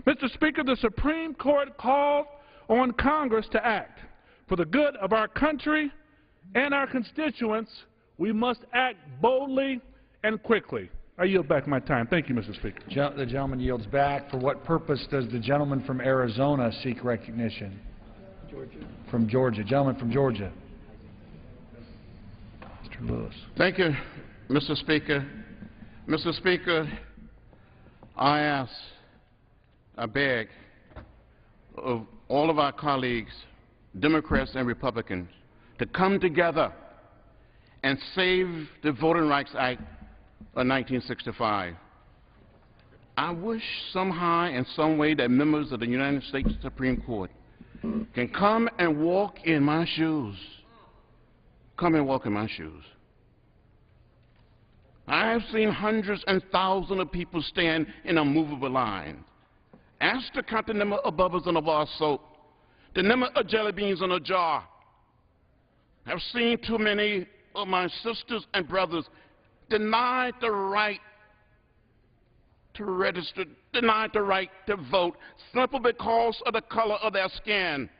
Mr. Speaker, the Supreme Court called on Congress to act. For the good of our country and our constituents, we must act boldly and quickly. I yield back my time. Thank you, Mr. Speaker. The gentleman yields back. For what purpose does the gentleman from Arizona seek recognition? Georgia. From Georgia. Gentleman from Georgia. Mr. Lewis. Thank you, Mr. Speaker. Mr. Speaker, I beg of all of our colleagues, Democrats and Republicans, to come together and save the Voting Rights Act of 1965. I wish somehow in some way that members of the United States Supreme Court can come and walk in my shoes. Come and walk in my shoes. I have seen hundreds and thousands of people stand in a movable line. Ask to count the number of bubbles in a bar of soap, the number of jelly beans in a jar. I've seen too many of my sisters and brothers denied the right to register, denied the right to vote, simply because of the color of their skin.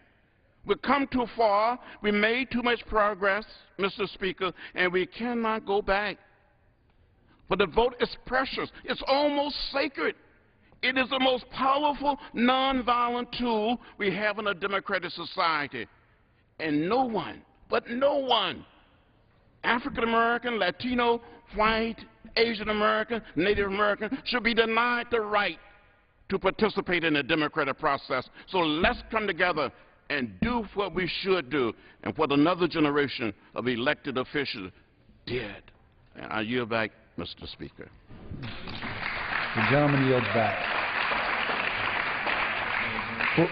We've come too far. We made too much progress, Mr. Speaker, and we cannot go back. But the vote is precious. It's almost sacred. It is the most powerful nonviolent tool we have in a democratic society. And no one, but no one, African American, Latino, white, Asian American, Native American, should be denied the right to participate in the democratic process. So let's come together and do what we should do and what another generation of elected officials did. And I yield back, Mr. Speaker. The gentleman yields back.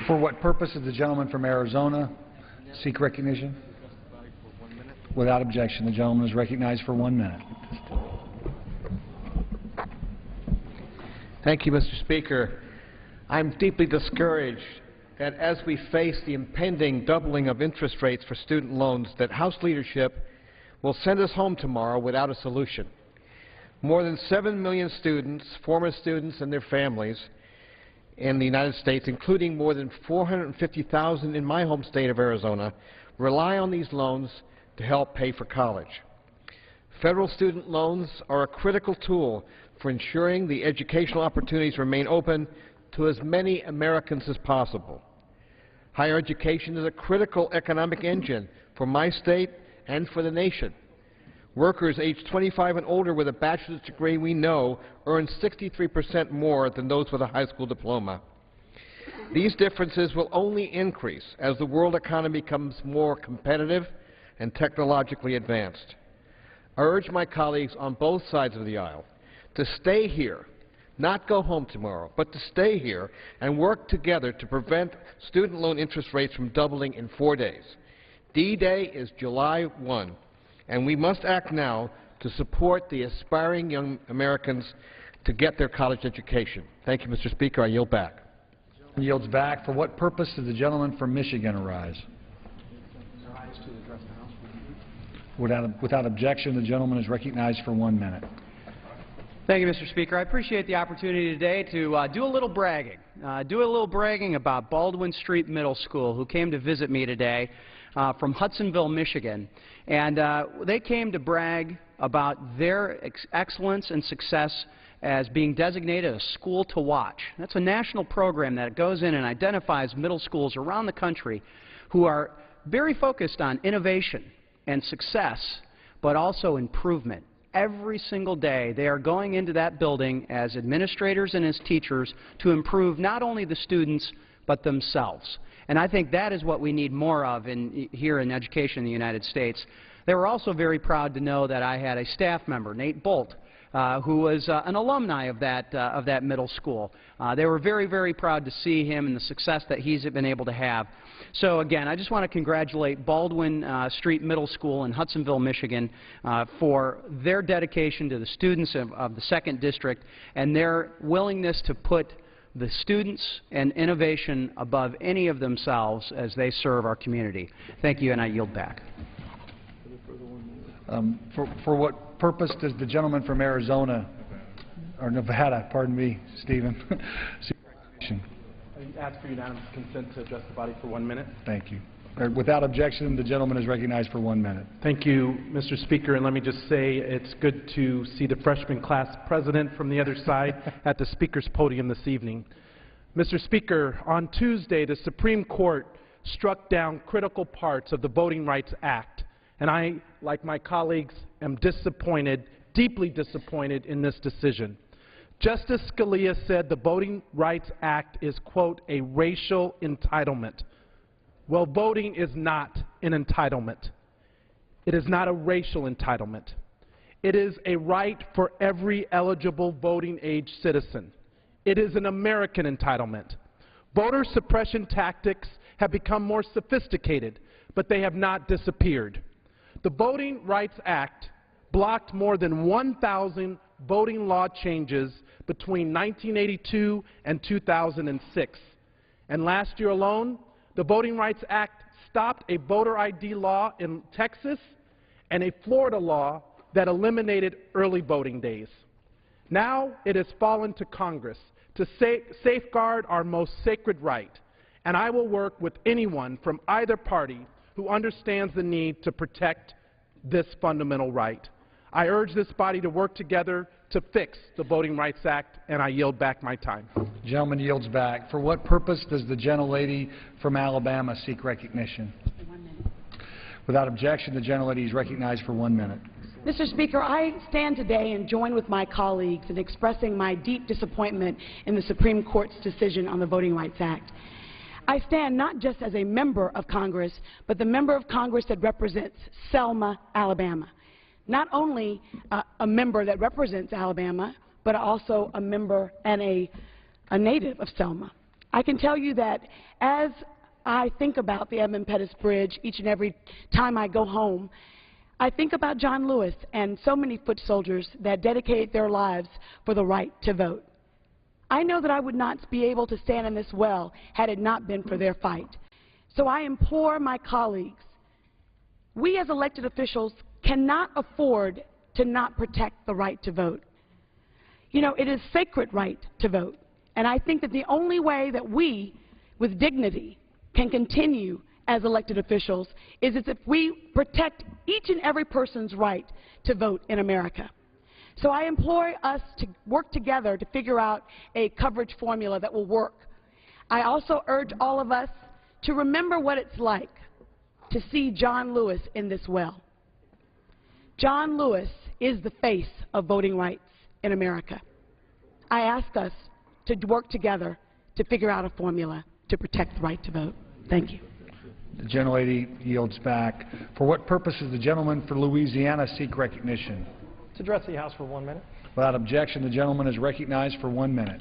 For what purpose does the gentleman from Arizona seek recognition? Without objection, the gentleman is recognized for 1 minute. Thank you, Mr. Speaker. I'm deeply discouraged that as we face the impending doubling of interest rates for student loans, that House leadership will send us home tomorrow without a solution. More than 7 million students, former students and their families in the United States, including more than 450,000 in my home state of Arizona, rely on these loans to help pay for college. Federal student loans are a critical tool for ensuring the educational opportunities remain open to as many Americans as possible. Higher education is a critical economic engine for my state and for the nation. Workers aged 25 and older with a bachelor's degree, we know, earn 63% more than those with a high school diploma. These differences will only increase as the world economy becomes more competitive and technologically advanced. I urge my colleagues on both sides of the aisle to stay here, not go home tomorrow, but to stay here and work together to prevent student loan interest rates from doubling in 4 days. D-Day is July 1. And we must act now to support the aspiring young Americans to get their college education. Thank you, Mr. Speaker. I yield back. Yields back. For what purpose does the gentleman from Michigan arise? Without objection, the gentleman is recognized for 1 minute. Thank you, Mr. Speaker. I appreciate the opportunity today to do a little bragging. About Baldwin Street Middle School, who came to visit me today from Hudsonville, Michigan. And they came to brag about their excellence and success as being designated a school to watch. That's a national program that goes in and identifies middle schools around the country who are very focused on innovation and success, but also improvement. Every single day they are going into that building as administrators and as teachers to improve not only the students but themselves. And I think that is what we need more of here in education in the United States. They were also very proud to know that I had a staff member, Nate Bolt, who was an alumni of that middle school. They were very, very proud to see him and the success that he's been able to have. So again, I just want to congratulate Baldwin Street Middle School in Hudsonville, Michigan, for their dedication to the students of the 2nd District and their willingness to put the students and innovation above any of themselves as they serve our community. Thank you, and I yield back. For what purpose does the gentleman from Arizona, or Nevada, pardon me, Stephen, seek recognition? I ask for unanimous consent to address the body for 1 minute. Thank you. Without objection, the gentleman is recognized for 1 minute. Thank you, Mr. Speaker, and let me just say it's good to see the freshman class president from the other side at the Speaker's podium this evening. Mr. Speaker, on Tuesday, the Supreme Court struck down critical parts of the Voting Rights Act, and I, like my colleagues, am disappointed, deeply disappointed in this decision. Justice Scalia said the Voting Rights Act is, quote, a racial entitlement. Well, voting is not an entitlement. It is not a racial entitlement. It is a right for every eligible voting age citizen. It is an American entitlement. Voter suppression tactics have become more sophisticated, but they have not disappeared. The Voting Rights Act blocked more than 1,000 voting law changes between 1982 and 2006. And last year alone, the Voting Rights Act stopped a voter ID law in Texas and a Florida law that eliminated early voting days. Now it has fallen to Congress to safeguard our most sacred right, and I will work with anyone from either party who understands the need to protect this fundamental right. I urge this body to work together to fix the Voting Rights Act, and I yield back my time. The gentleman yields back. For what purpose does the gentlelady from Alabama seek recognition? 1 minute. Without objection, the gentlelady is recognized for 1 minute. Mr. Speaker, I stand today and join with my colleagues in expressing my deep disappointment in the Supreme Court's decision on the Voting Rights Act. I stand not just as a member of Congress, but the member of Congress that represents Selma, Alabama. Not only a member that represents Alabama, but also a member and a native of Selma. I can tell you that as I think about the Edmund Pettus Bridge each and every time I go home, I think about John Lewis and so many foot soldiers that dedicated their lives for the right to vote. I know that I would not be able to stand in this well had it not been for their fight. So I implore my colleagues, we as elected officials cannot afford to not protect the right to vote. You know, it is a sacred right to vote. And I think that the only way that we, with dignity, can continue as elected officials is if we protect each and every person's right to vote in America. So I implore us to work together to figure out a coverage formula that will work. I also urge all of us to remember what it's like to see John Lewis in this well. John Lewis is the face of voting rights in America. I ask us to work together to figure out a formula to protect the right to vote. Thank you. The gentlelady yields back. For what purpose does the gentleman for Louisiana seek recognition? To address the House for 1 minute. Without objection, the gentleman is recognized for 1 minute.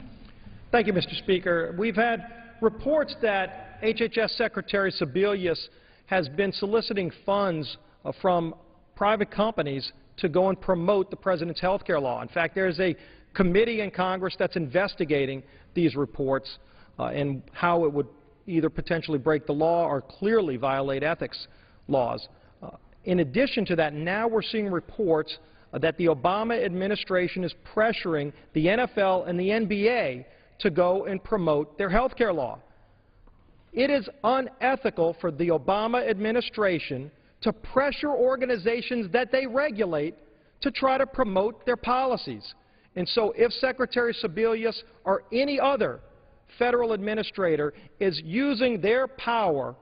Thank you, Mr. Speaker. We've had reports that HHS Secretary Sebelius has been soliciting funds from private companies to go and promote the President's health care law. In fact, there's a committee in Congress that's investigating these reports and how it would either potentially break the law or clearly violate ethics laws. In addition to that, now we're seeing reports that the Obama administration is pressuring the NFL and the NBA to go and promote their health care law. It is unethical for the Obama administration to pressure organizations that they regulate to try to promote their policies. And so if Secretary Sebelius or any other federal administrator is using their power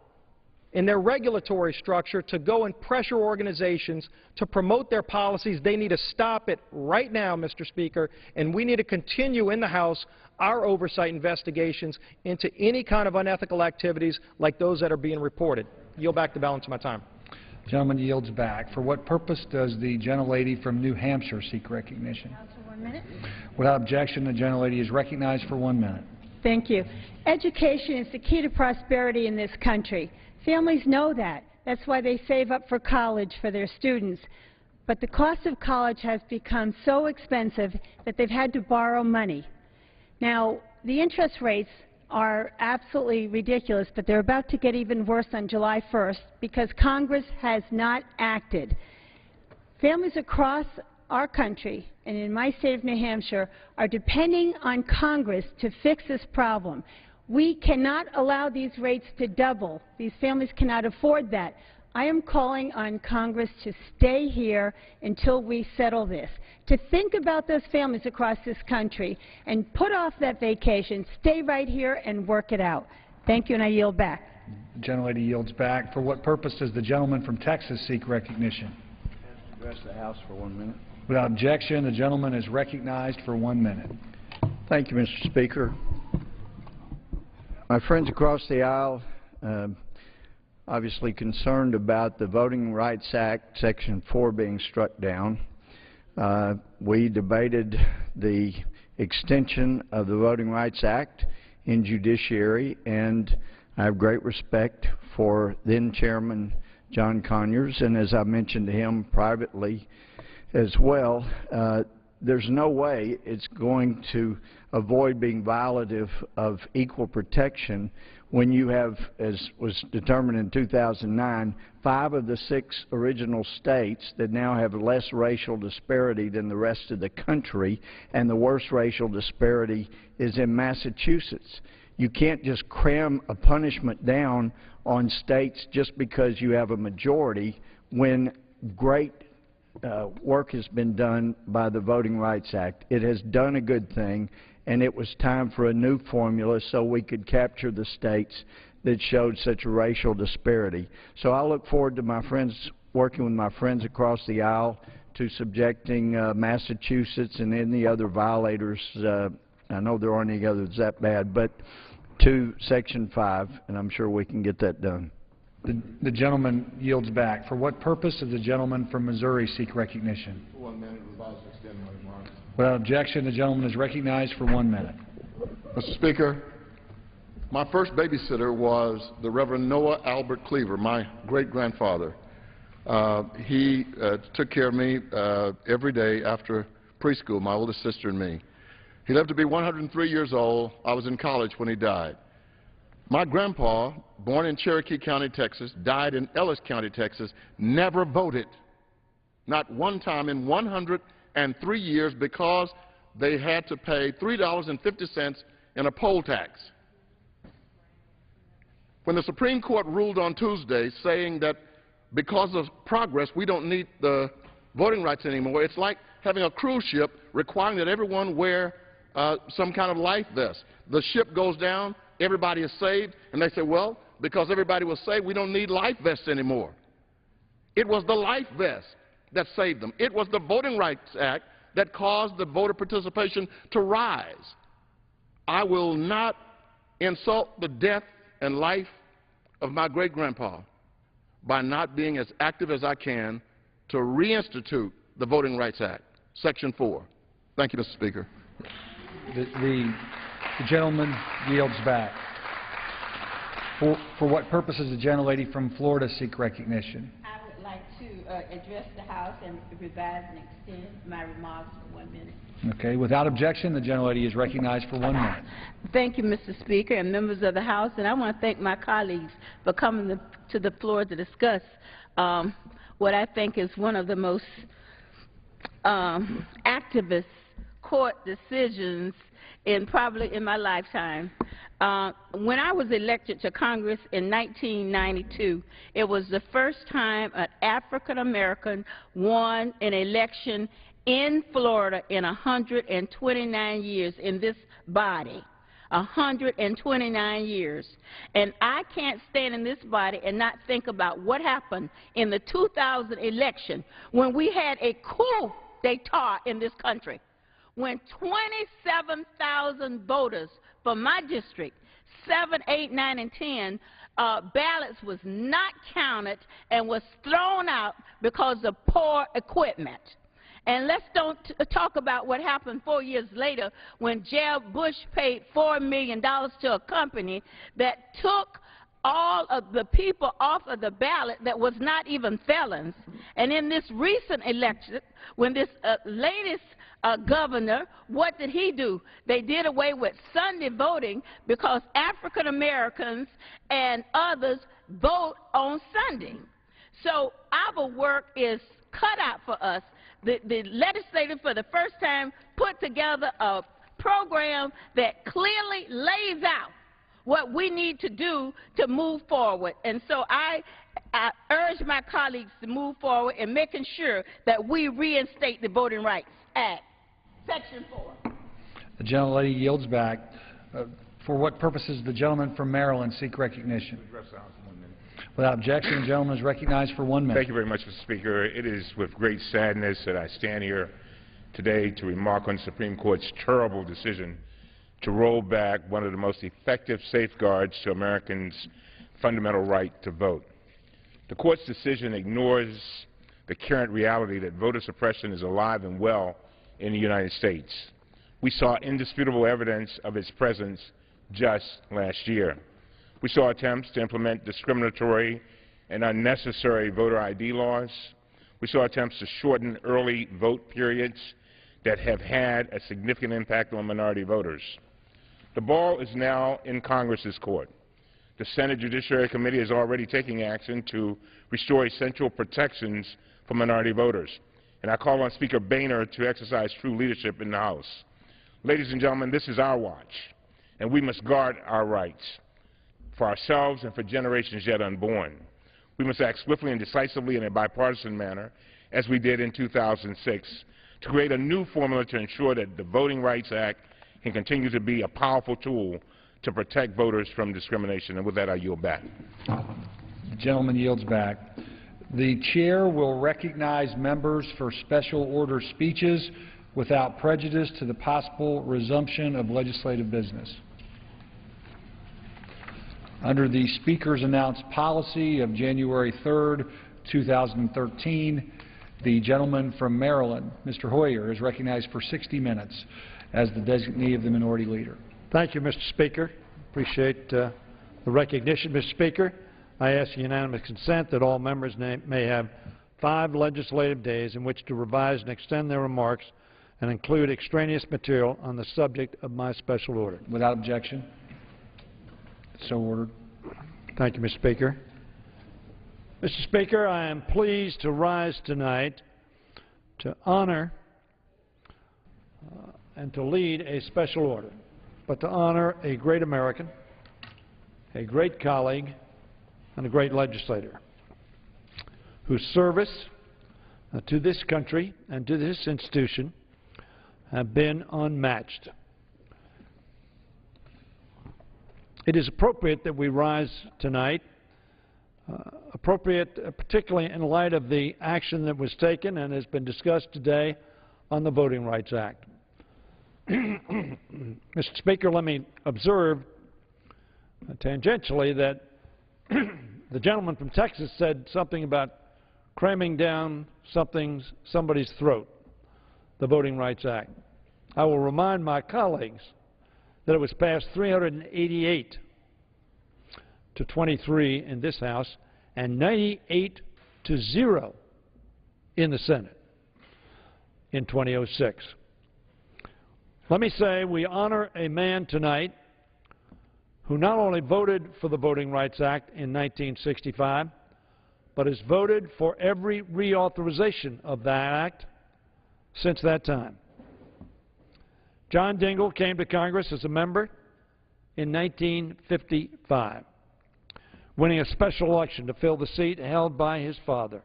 in their regulatory structure to go and pressure organizations to promote their policies, they need to stop it right now, Mr. Speaker, and we need to continue in the House our oversight investigations into any kind of unethical activities like those that are being reported. Yield back the balance of my time. Gentleman yields back. For what purpose does the gentlelady from New Hampshire seek recognition? Council, 1 minute. Without objection, the gentlelady is recognized for 1 minute. Thank you. Education is the key to prosperity in this country. Families know that. That's why they save up for college for their students. But the cost of college has become so expensive that they've had to borrow money. Now, the interest rates are absolutely ridiculous, but they're about to get even worse on July 1st because Congress has not acted. Families across our country, and in my state of New Hampshire, are depending on Congress to fix this problem. We cannot allow these rates to double. These families cannot afford that. I am calling on Congress to stay here until we settle this, to think about those families across this country and put off that vacation, stay right here and work it out. Thank you, and I yield back. The gentlelady yields back. For what purpose does the gentleman from Texas seek recognition? Address the House for 1 minute. Without objection, the gentleman is recognized for 1 minute. Thank you, Mr. Speaker. My friends across the aisle, obviously concerned about the Voting Rights Act, Section 4 being struck down. We debated the extension of the Voting Rights Act in judiciary, and I have great respect for then Chairman John Conyers, and as I mentioned to him privately as well, there's no way it's going to avoid being violative of equal protection when you have, as was determined in 2009, 5 of the 6 original states that now have less racial disparity than the rest of the country, and the worst racial disparity is in Massachusetts. You can't just cram a punishment down on states just because you have a majority when great work has been done by the Voting Rights Act. It has done a good thing, and it was time for a new formula so we could capture the states that showed such a racial disparity. So I look forward to my friends, working with my friends across the aisle, to subjecting Massachusetts and any other violators, I know there aren't any others that bad, but to Section 5, and I'm sure we can get that done. The gentleman yields back. For what purpose does the gentleman from Missouri seek recognition? For 1 minute, revised and extended my remarks. Without objection, the gentleman is recognized for 1 minute. Mr. Speaker, my first babysitter was the Reverend Noah Albert Cleaver, my great-grandfather. He took care of me every day after preschool, my oldest sister and me. He lived to be 103 years old. I was in college when he died. My grandpa, born in Cherokee County, Texas, died in Ellis County, Texas, never voted, not one time in 103 years, because they had to pay $3.50 in a poll tax. When the Supreme Court ruled on Tuesday saying that because of progress we don't need the voting rights anymore, it's like having a cruise ship requiring that everyone wear some kind of life vest. The ship goes down, everybody is saved, and they say, well, because everybody was saved, we don't need life vests anymore. It was the life vest that saved them. It was the Voting Rights Act that caused the voter participation to rise. I will not insult the death and life of my great-grandpa by not being as active as I can to reinstitute the Voting Rights Act, Section 4. Thank you, Mr. Speaker. The gentleman yields back. For what purpose does the gentlelady from Florida seek recognition? I would like to address the House and revise and extend my remarks for 1 minute. Okay. Without objection, the gentlelady is recognized for 1 minute. Thank you, Mr. Speaker, and members of the House. And I want to thank my colleagues for coming to the floor to discuss what I think is one of the most activist court decisions probably in my lifetime. When I was elected to Congress in 1992, it was the first time an African American won an election in Florida in 129 years in this body. 129 years. And I can't stand in this body and not think about what happened in the 2000 election when we had a coup d'etat in this country, when 27,000 voters from my district, 7, 8, 9, and 10, ballots was not counted and was thrown out because of poor equipment. And let's don't talk about what happened 4 years later when Jeb Bush paid $4 million to a company that took all of the people off of the ballot that was not even felons. And in this recent election, when this latest governor, what did he do? They did away with Sunday voting because African Americans and others vote on Sunday. So our work is cut out for us. The legislature, for the first time, put together a program that clearly lays out what we need to do to move forward. And so I urge my colleagues to move forward in making sure that we reinstate the Voting Rights Act, Section 4. The gentlelady yields back. For what purposes does the gentleman from Maryland seek recognition? Without objection, the gentleman is recognized for 1 minute. Thank you very much, Mr. Speaker. It is with great sadness that I stand here today to remark on the Supreme Court's terrible decision to roll back one of the most effective safeguards to Americans' fundamental right to vote. The Court's decision ignores the current reality that voter suppression is alive and well in the United States. We saw indisputable evidence of its presence just last year. We saw attempts to implement discriminatory and unnecessary voter ID laws. We saw attempts to shorten early vote periods that have had a significant impact on minority voters. The ball is now in Congress's court. The Senate Judiciary Committee is already taking action to restore essential protections for minority voters, and I call on Speaker Boehner to exercise true leadership in the House. Ladies and gentlemen, this is our watch, and we must guard our rights for ourselves and for generations yet unborn. We must act swiftly and decisively in a bipartisan manner, as we did in 2006, to create a new formula to ensure that the Voting Rights Act can continue to be a powerful tool to protect voters from discrimination. And with that, I yield back. The gentleman yields back. The chair will recognize members for special order speeches without prejudice to the possible resumption of legislative business. Under the Speaker's announced policy of January 3rd, 2013, the gentleman from Maryland, Mr. Hoyer, is recognized for 60 minutes as the designee of the Minority Leader. Thank you, Mr. Speaker. Appreciate the recognition, Mr. Speaker. I ask unanimous consent that all members may have 5 legislative days in which to revise and extend their remarks and include extraneous material on the subject of my special order. Without objection. So ordered. Thank you, Mr. Speaker. Mr. Speaker, I am pleased to rise tonight to honor and to lead a special order, but to honor a great American, a great colleague, and a great legislator whose service to this country and to this institution have been unmatched. It is appropriate that we rise tonight, particularly in light of the action that was taken and has been discussed today on the Voting Rights Act. Mr. Speaker, let me observe tangentially that the gentleman from Texas said something about cramming down somebody's throat, the Voting Rights Act. I will remind my colleagues that it was passed 388 to 23 in this House and 98 to 0 in the Senate in 2006. Let me say we honor a man tonight who not only voted for the Voting Rights Act in 1965, but has voted for every reauthorization of that act since that time. John Dingell came to Congress as a member in 1955, winning a special election to fill the seat held by his father,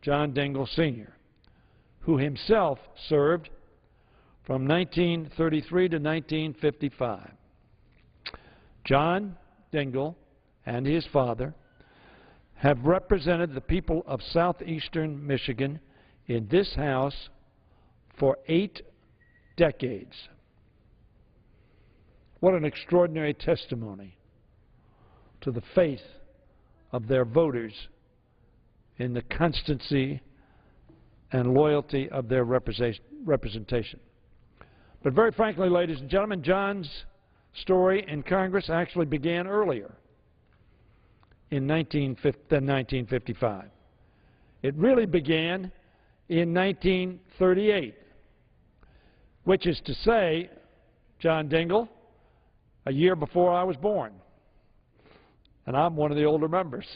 John Dingell Sr., who himself served from 1933 to 1955. John Dingell and his father have represented the people of southeastern Michigan in this House for 8 decades. What an extraordinary testimony to the faith of their voters in the constancy and loyalty of their representation. But very frankly, ladies and gentlemen, John's story in Congress actually began earlier than 1955. It really began in 1938, which is to say, John Dingell, a year before I was born. And I'm one of the older members.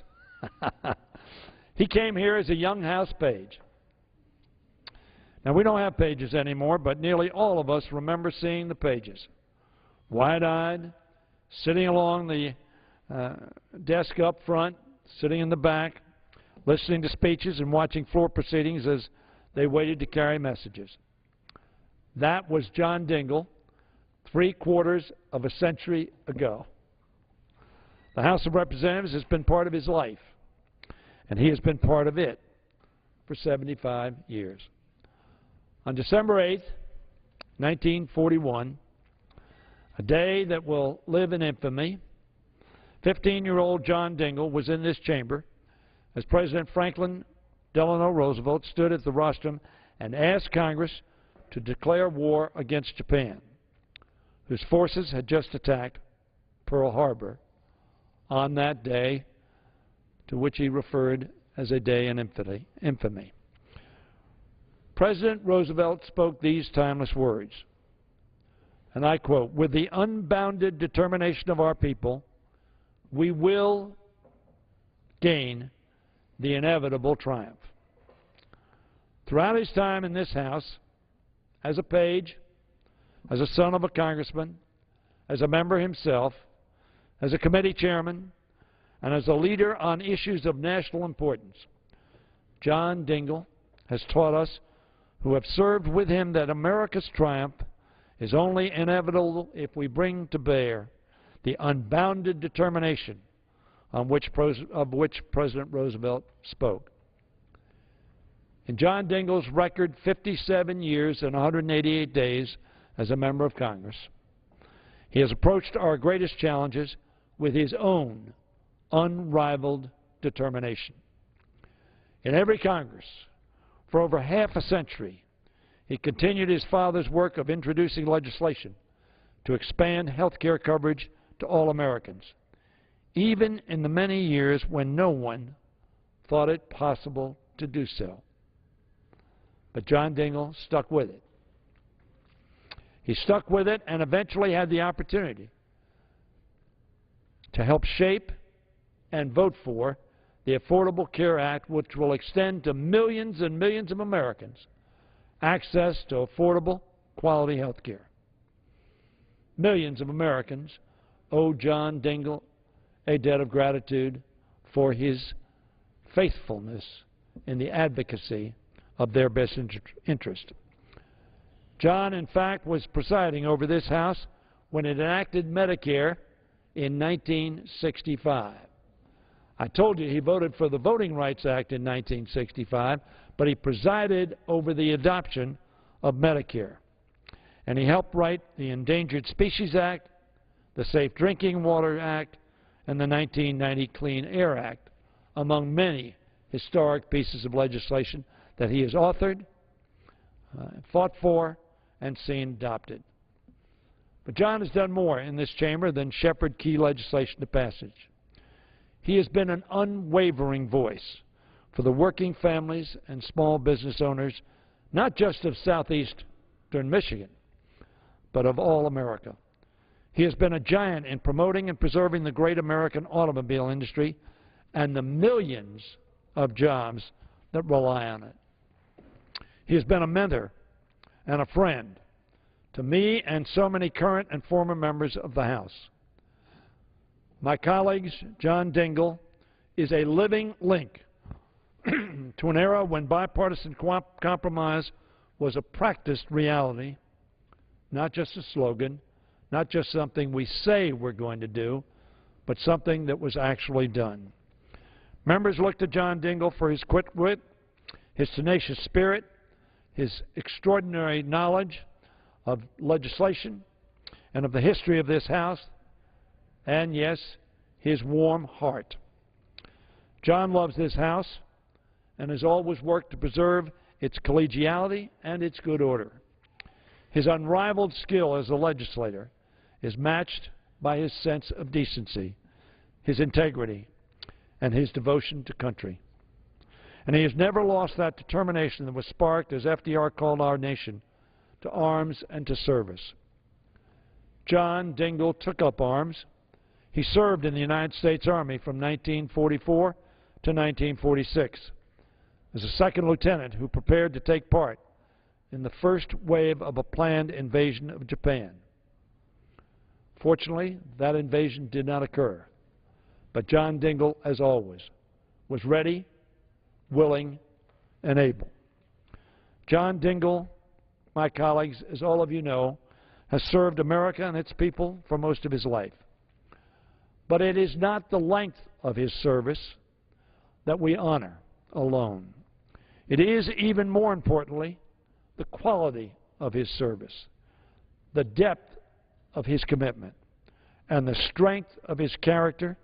He came here as a young House page. Now, we don't have pages anymore, but nearly all of us remember seeing the pages. Wide-eyed, sitting along the desk up front, sitting in the back, listening to speeches and watching floor proceedings as they waited to carry messages. That was John Dingell 3/4 of a century ago. The House of Representatives has been part of his life, and he has been part of it for 75 years. On December 8th, 1941, a day that will live in infamy. 15-year-old John Dingell was in this chamber as President Franklin Delano Roosevelt stood at the rostrum and asked Congress to declare war against Japan, whose forces had just attacked Pearl Harbor on that day to which he referred as a day in infamy. President Roosevelt spoke these timeless words, and I quote, "With the unbounded determination of our people, we will gain the inevitable triumph." Throughout his time in this House, as a page, as a son of a congressman, as a member himself, as a committee chairman, and as a leader on issues of national importance, John Dingell has taught us who have served with him that America's triumph is only inevitable if we bring to bear the unbounded determination of which President Roosevelt spoke. In John Dingell's record 57 years and 188 days as a member of Congress, he has approached our greatest challenges with his own unrivaled determination. In every Congress, for over half a century, he continued his father's work of introducing legislation to expand health care coverage to all Americans, even in the many years when no one thought it possible to do so. But John Dingell stuck with it. He stuck with it and eventually had the opportunity to help shape and vote for the Affordable Care Act, which will extend to millions and millions of Americans access to affordable, quality health care. Millions of Americans owe John Dingell a debt of gratitude for his faithfulness in the advocacy of their best interest. John, in fact, was presiding over this House when it enacted Medicare in 1965. I told you he voted for the Voting Rights Act in 1965, but he presided over the adoption of Medicare. And he helped write the Endangered Species Act, the Safe Drinking Water Act, and the 1990 Clean Air Act, among many historic pieces of legislation that he has authored, fought for, and seen adopted. But John has done more in this chamber than shepherd key legislation to passage. He has been an unwavering voice for the working families and small business owners, not just of southeastern Michigan, but of all America. He has been a giant in promoting and preserving the great American automobile industry and the millions of jobs that rely on it. He has been a mentor and a friend to me and so many current and former members of the House. My colleagues, John Dingell is a living link to an era when bipartisan compromise was a practiced reality, not just a slogan, not just something we say we're going to do, but something that was actually done. Members looked to John Dingell for his quick wit, his tenacious spirit, his extraordinary knowledge of legislation and of the history of this House, and, yes, his warm heart. John loves this House and has always worked to preserve its collegiality and its good order. His unrivaled skill as a legislator is matched by his sense of decency, his integrity, and his devotion to country. And he has never lost that determination that was sparked as FDR called our nation to arms and to service. John Dingell took up arms. He served in the United States Army from 1944 to 1946 as a second lieutenant who prepared to take part in the first wave of a planned invasion of Japan. Fortunately, that invasion did not occur, but John Dingell, as always, was ready, willing, and able. John Dingell, my colleagues, as all of you know, has served America and its people for most of his life. But it is not the length of his service that we honor alone. It is, even more importantly, the quality of his service, the depth of his commitment and the strength of his character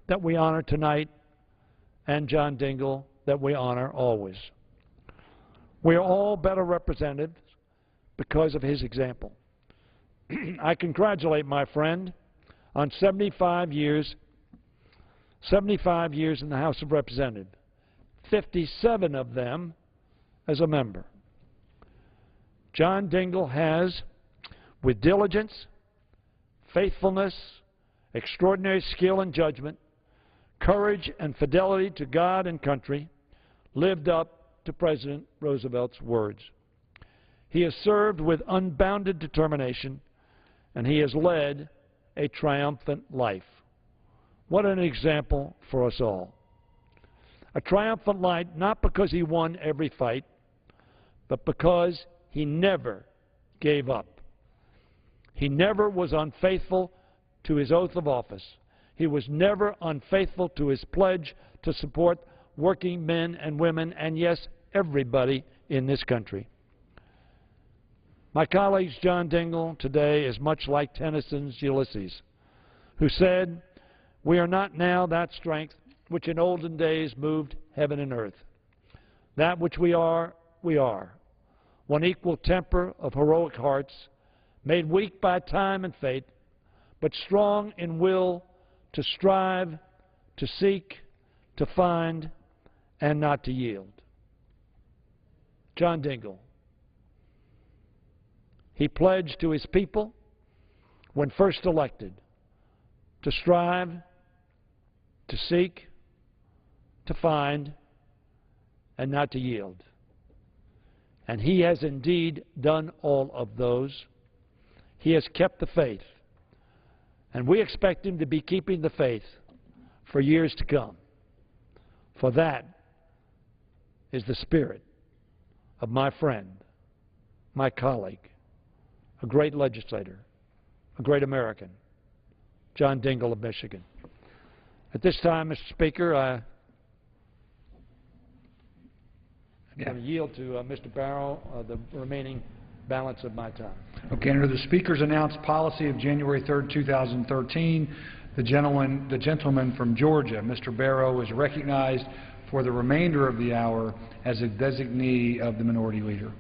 that we honor tonight, and John Dingell that we honor always. We are all better represented because of his example. I congratulate my friend on 75 years in the House of Representatives, 57 of them as a member. John Dingell has, with diligence, faithfulness, extraordinary skill and judgment, courage and fidelity to God and country, lived up to President Roosevelt's words. He has served with unbounded determination, and he has led a triumphant life. What an example for us all. A triumphant life not because he won every fight, but because he never gave up. He never was unfaithful to his oath of office. He was never unfaithful to his pledge to support working men and women, and yes, everybody in this country. My colleague's John Dingell today is much like Tennyson's Ulysses, who said, "We are not now that strength which in olden days moved heaven and earth. That which we are, one equal temper of heroic hearts, made weak by time and fate, but strong in will to strive, to seek, to find, and not to yield." John Dingell. He pledged to his people, when first elected, to strive, to seek, to find, and not to yield. And he has indeed done all of those. He has kept the faith. And we expect him to be keeping the faith for years to come. For that is the spirit of my friend, my colleague, a great legislator, a great American, John Dingell of Michigan. At this time, Mr. Speaker, I'm going to yield to Mr. Barrow the remaining balance of my time. Okay, under the Speaker's announced policy of January 3rd, 2013, the gentleman from Georgia, Mr. Barrow, is recognized for the remainder of the hour as a designee of the Minority Leader.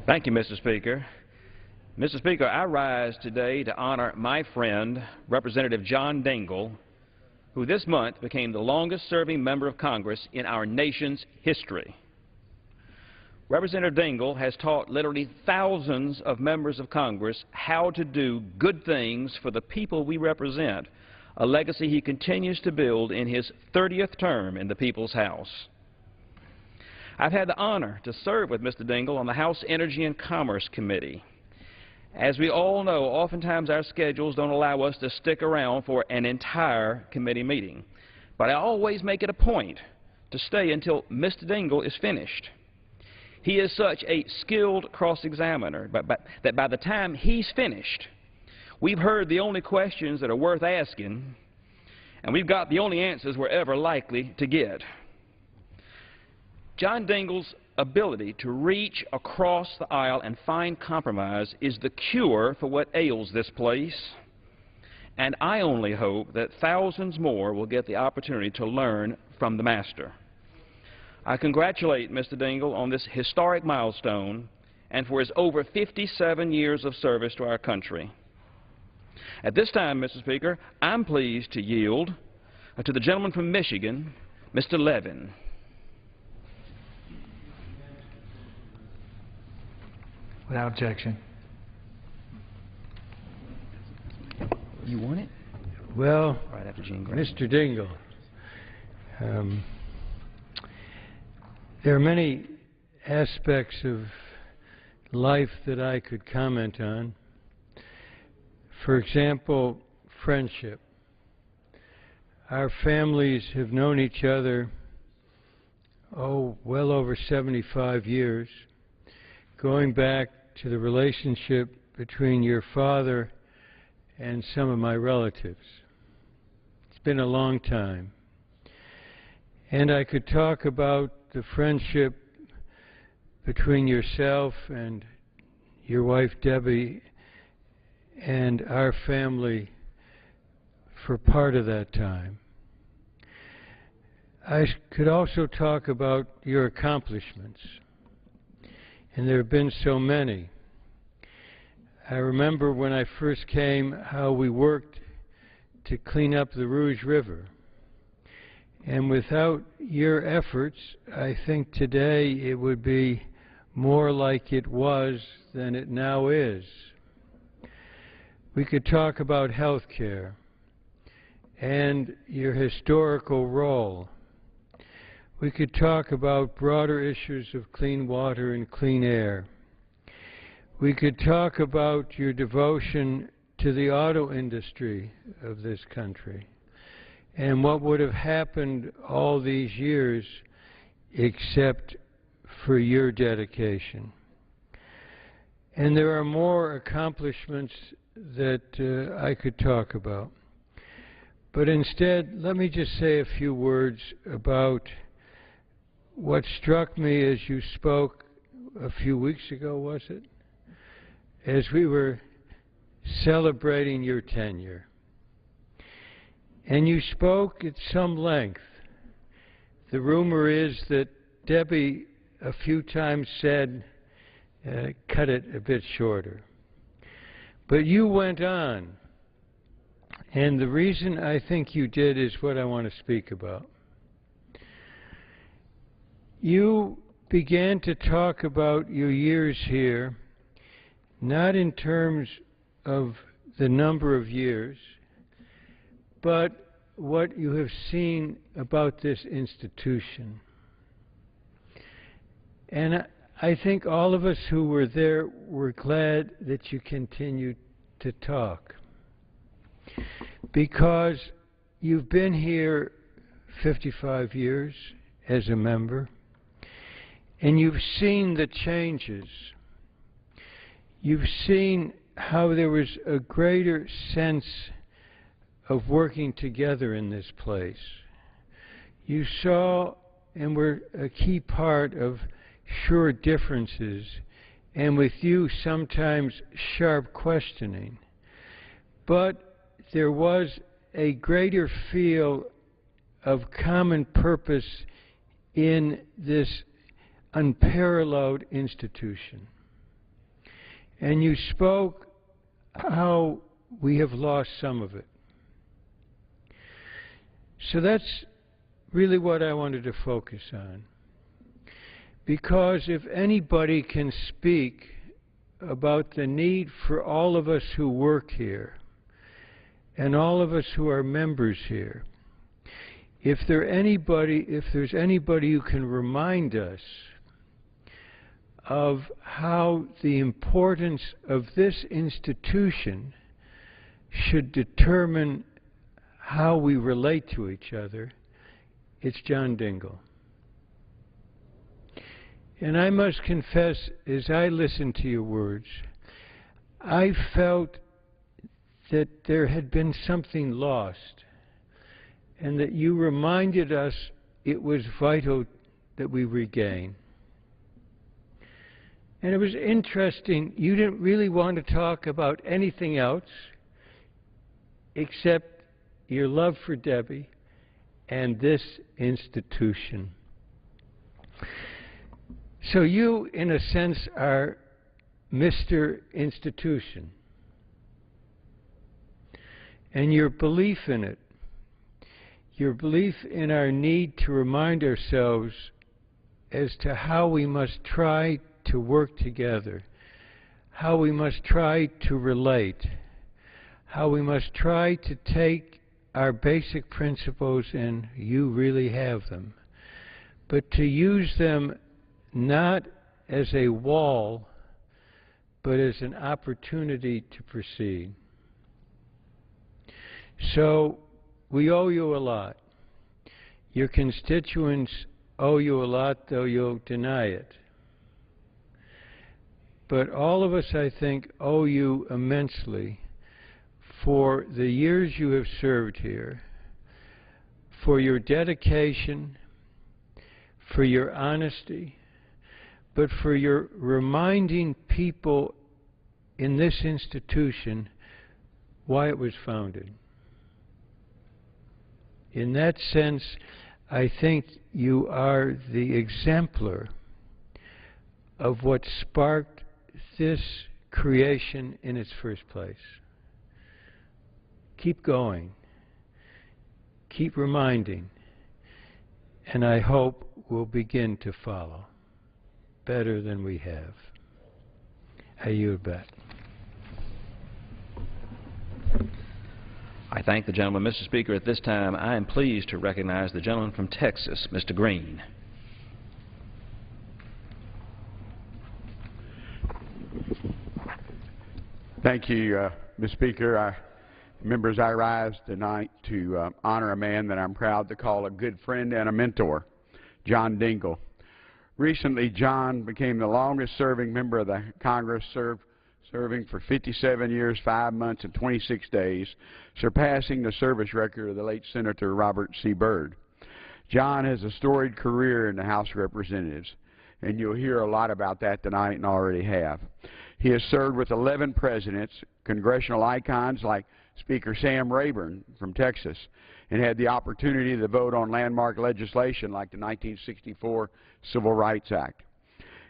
Thank you, Mr. Speaker. Mr. Speaker, I rise today to honor my friend, Representative John Dingell, who this month became the longest-serving member of Congress in our nation's history. Representative Dingell has taught literally thousands of members of Congress how to do good things for the people we represent, a legacy he continues to build in his 30th term in the People's House. I've had the honor to serve with Mr. Dingell on the House Energy and Commerce Committee. As we all know, oftentimes our schedules don't allow us to stick around for an entire committee meeting. But I always make it a point to stay until Mr. Dingell is finished. He is such a skilled cross-examiner that by the time he's finished, we've heard the only questions that are worth asking, and we've got the only answers we're ever likely to get. John Dingell's ability to reach across the aisle and find compromise is the cure for what ails this place, and I only hope that thousands more will get the opportunity to learn from the master. I congratulate Mr. Dingell on this historic milestone and for his over 57 years of service to our country. At this time, Mr. Speaker, I'm pleased to yield to the gentleman from Michigan, Mr. Levin. Without objection. You want it? Well, right after Gene Grant. Mr. Dingell, there are many aspects of life that I could comment on. For example, friendship. Our families have known each other, well over 75 years. Going back to the relationship between your father and some of my relatives. It's been a long time. And I could talk about the friendship between yourself and your wife Debbie and our family for part of that time. I could also talk about your accomplishments, and there have been so many. I remember when I first came how we worked to clean up the Rouge River. And without your efforts, I think today it would be more like it was than it now is. We could talk about health care and your historical role. We could talk about broader issues of clean water and clean air. We could talk about your devotion to the auto industry of this country and what would have happened all these years except for your dedication. And there are more accomplishments that I could talk about. But instead, let me just say a few words about what struck me as you spoke a few weeks ago, was it? As we were celebrating your tenure. And you spoke at some length. The rumor is that Debbie a few times said, cut it a bit shorter. But you went on. And the reason I think you did is what I want to speak about. You began to talk about your years here, not in terms of the number of years, but what you have seen about this institution. And I think all of us who were there were glad that you continued to talk, because you've been here 55 years as a member, and you've seen the changes. You've seen how there was a greater sense of working together in this place. You saw and were a key part of sure differences, and with you sometimes sharp questioning. But there was a greater feel of common purpose in this unparalleled institution. And you spoke how we have lost some of it. So that's really what I wanted to focus on. Because if anybody can speak about the need for all of us who work here and all of us who are members here, if there's anybody who can remind us of how the importance of this institution should determine how we relate to each other, it's John Dingell. And I must confess, as I listened to your words, I felt that there had been something lost, and that you reminded us it was vital that we regain. And it was interesting, you didn't really want to talk about anything else except your love for Debbie and this institution. So you, in a sense, are Mr. Institution. And your belief in it, your belief in our need to remind ourselves as to how we must try to work together, how we must try to relate, how we must try to take our basic principles, and you really have them, but to use them not as a wall, but as an opportunity to proceed. So we owe you a lot. Your constituents owe you a lot, though you'll deny it. But all of us, I think, owe you immensely for the years you have served here, for your dedication, for your honesty, but for your reminding people in this institution why it was founded. In that sense, I think you are the exemplar of what sparked this creation in its first place. Keep going. Keep reminding. And I hope we'll begin to follow better than we have. I yield back. I thank the gentleman. Mr. Speaker, at this time, I am pleased to recognize the gentleman from Texas, Mr. Green. Thank you, Mr. Speaker. Members, I rise tonight to honor a man that I'm proud to call a good friend and a mentor, John Dingell. Recently, John became the longest-serving member of the Congress, serving for 57 years, 5 months, and 26 days, surpassing the service record of the late Senator Robert C. Byrd. John has a storied career in the House of Representatives, and you'll hear a lot about that tonight and already have. He has served with 11 presidents, congressional icons like Speaker Sam Rayburn from Texas, and had the opportunity to vote on landmark legislation like the 1964 Civil Rights Act.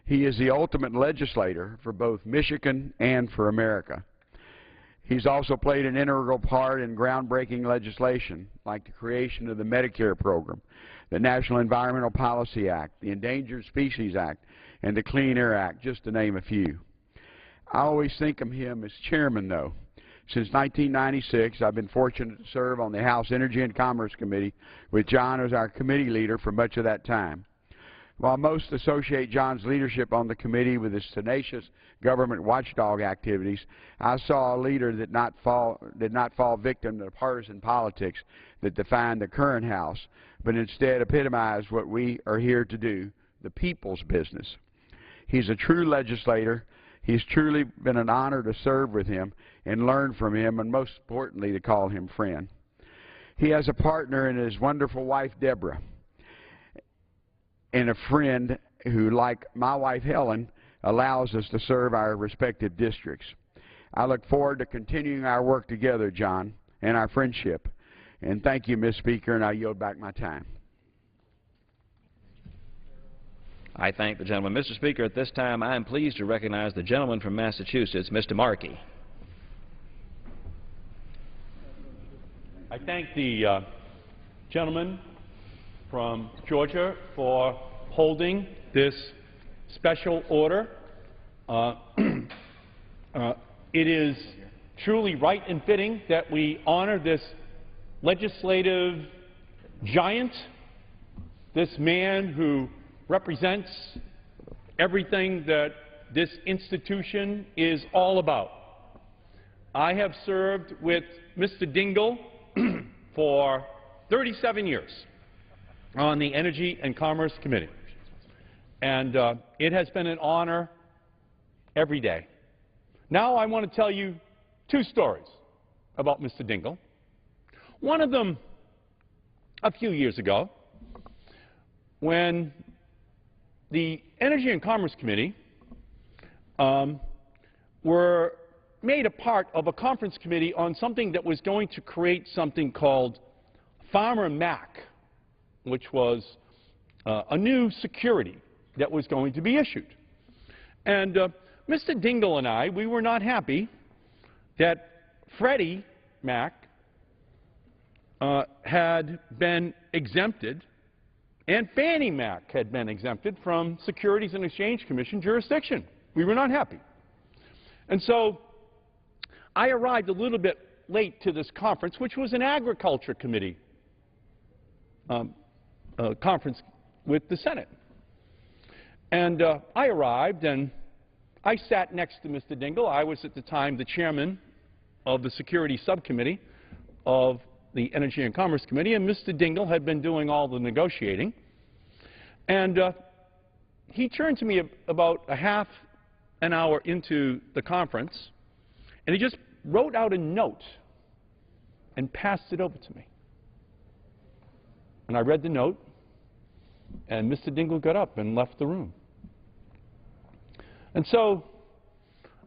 He is the ultimate legislator for both Michigan and for America. He's also played an integral part in groundbreaking legislation like the creation of the Medicare program, the National Environmental Policy Act, the Endangered Species Act, and the Clean Air Act, just to name a few. I always think of him as chairman, though. Since 1996, I've been fortunate to serve on the House Energy and Commerce Committee with John as our committee leader for much of that time. While most associate John's leadership on the committee with his tenacious government watchdog activities, I saw a leader that did not fall victim to partisan politics that defined the current House, but instead epitomized what we are here to do, the people's business. He's a true legislator. He's truly been an honor to serve with him and learn from him, and most importantly, to call him friend. He has a partner in his wonderful wife, Deborah, and a friend who, like my wife, Helen, allows us to serve our respective districts. I look forward to continuing our work together, John, and our friendship. And thank you, Ms. Speaker, and I yield back my time. I thank the gentleman. Mr. Speaker, at this time, I am pleased to recognize the gentleman from Massachusetts, Mr. Markey. I thank the gentleman from Georgia for holding this special order. It is truly right and fitting that we honor this legislative giant, this man who represents everything that this institution is all about. I have served with Mr. Dingell for 37 years on the Energy and Commerce Committee, and it has been an honor every day. Now I want to tell you two stories about Mr. Dingell. One of them a few years ago, when the Energy and Commerce Committee were made a part of a conference committee on something that was going to create something called Farmer Mac, which was a new security that was going to be issued. And Mr. Dingell and I, we were not happy that Freddie Mac had been exempted and Fannie Mac had been exempted from Securities and Exchange Commission jurisdiction. We were not happy. And so I arrived a little bit late to this conference, which was an Agriculture Committee conference with the Senate. And I arrived, and I sat next to Mr. Dingell. I was at the time the chairman of the Security Subcommittee of the Energy and Commerce Committee, and Mr. Dingell had been doing all the negotiating. And he turned to me about a half an hour into the conference, and he just wrote out a note and passed it over to me. And I read the note, and Mr. Dingell got up and left the room. And so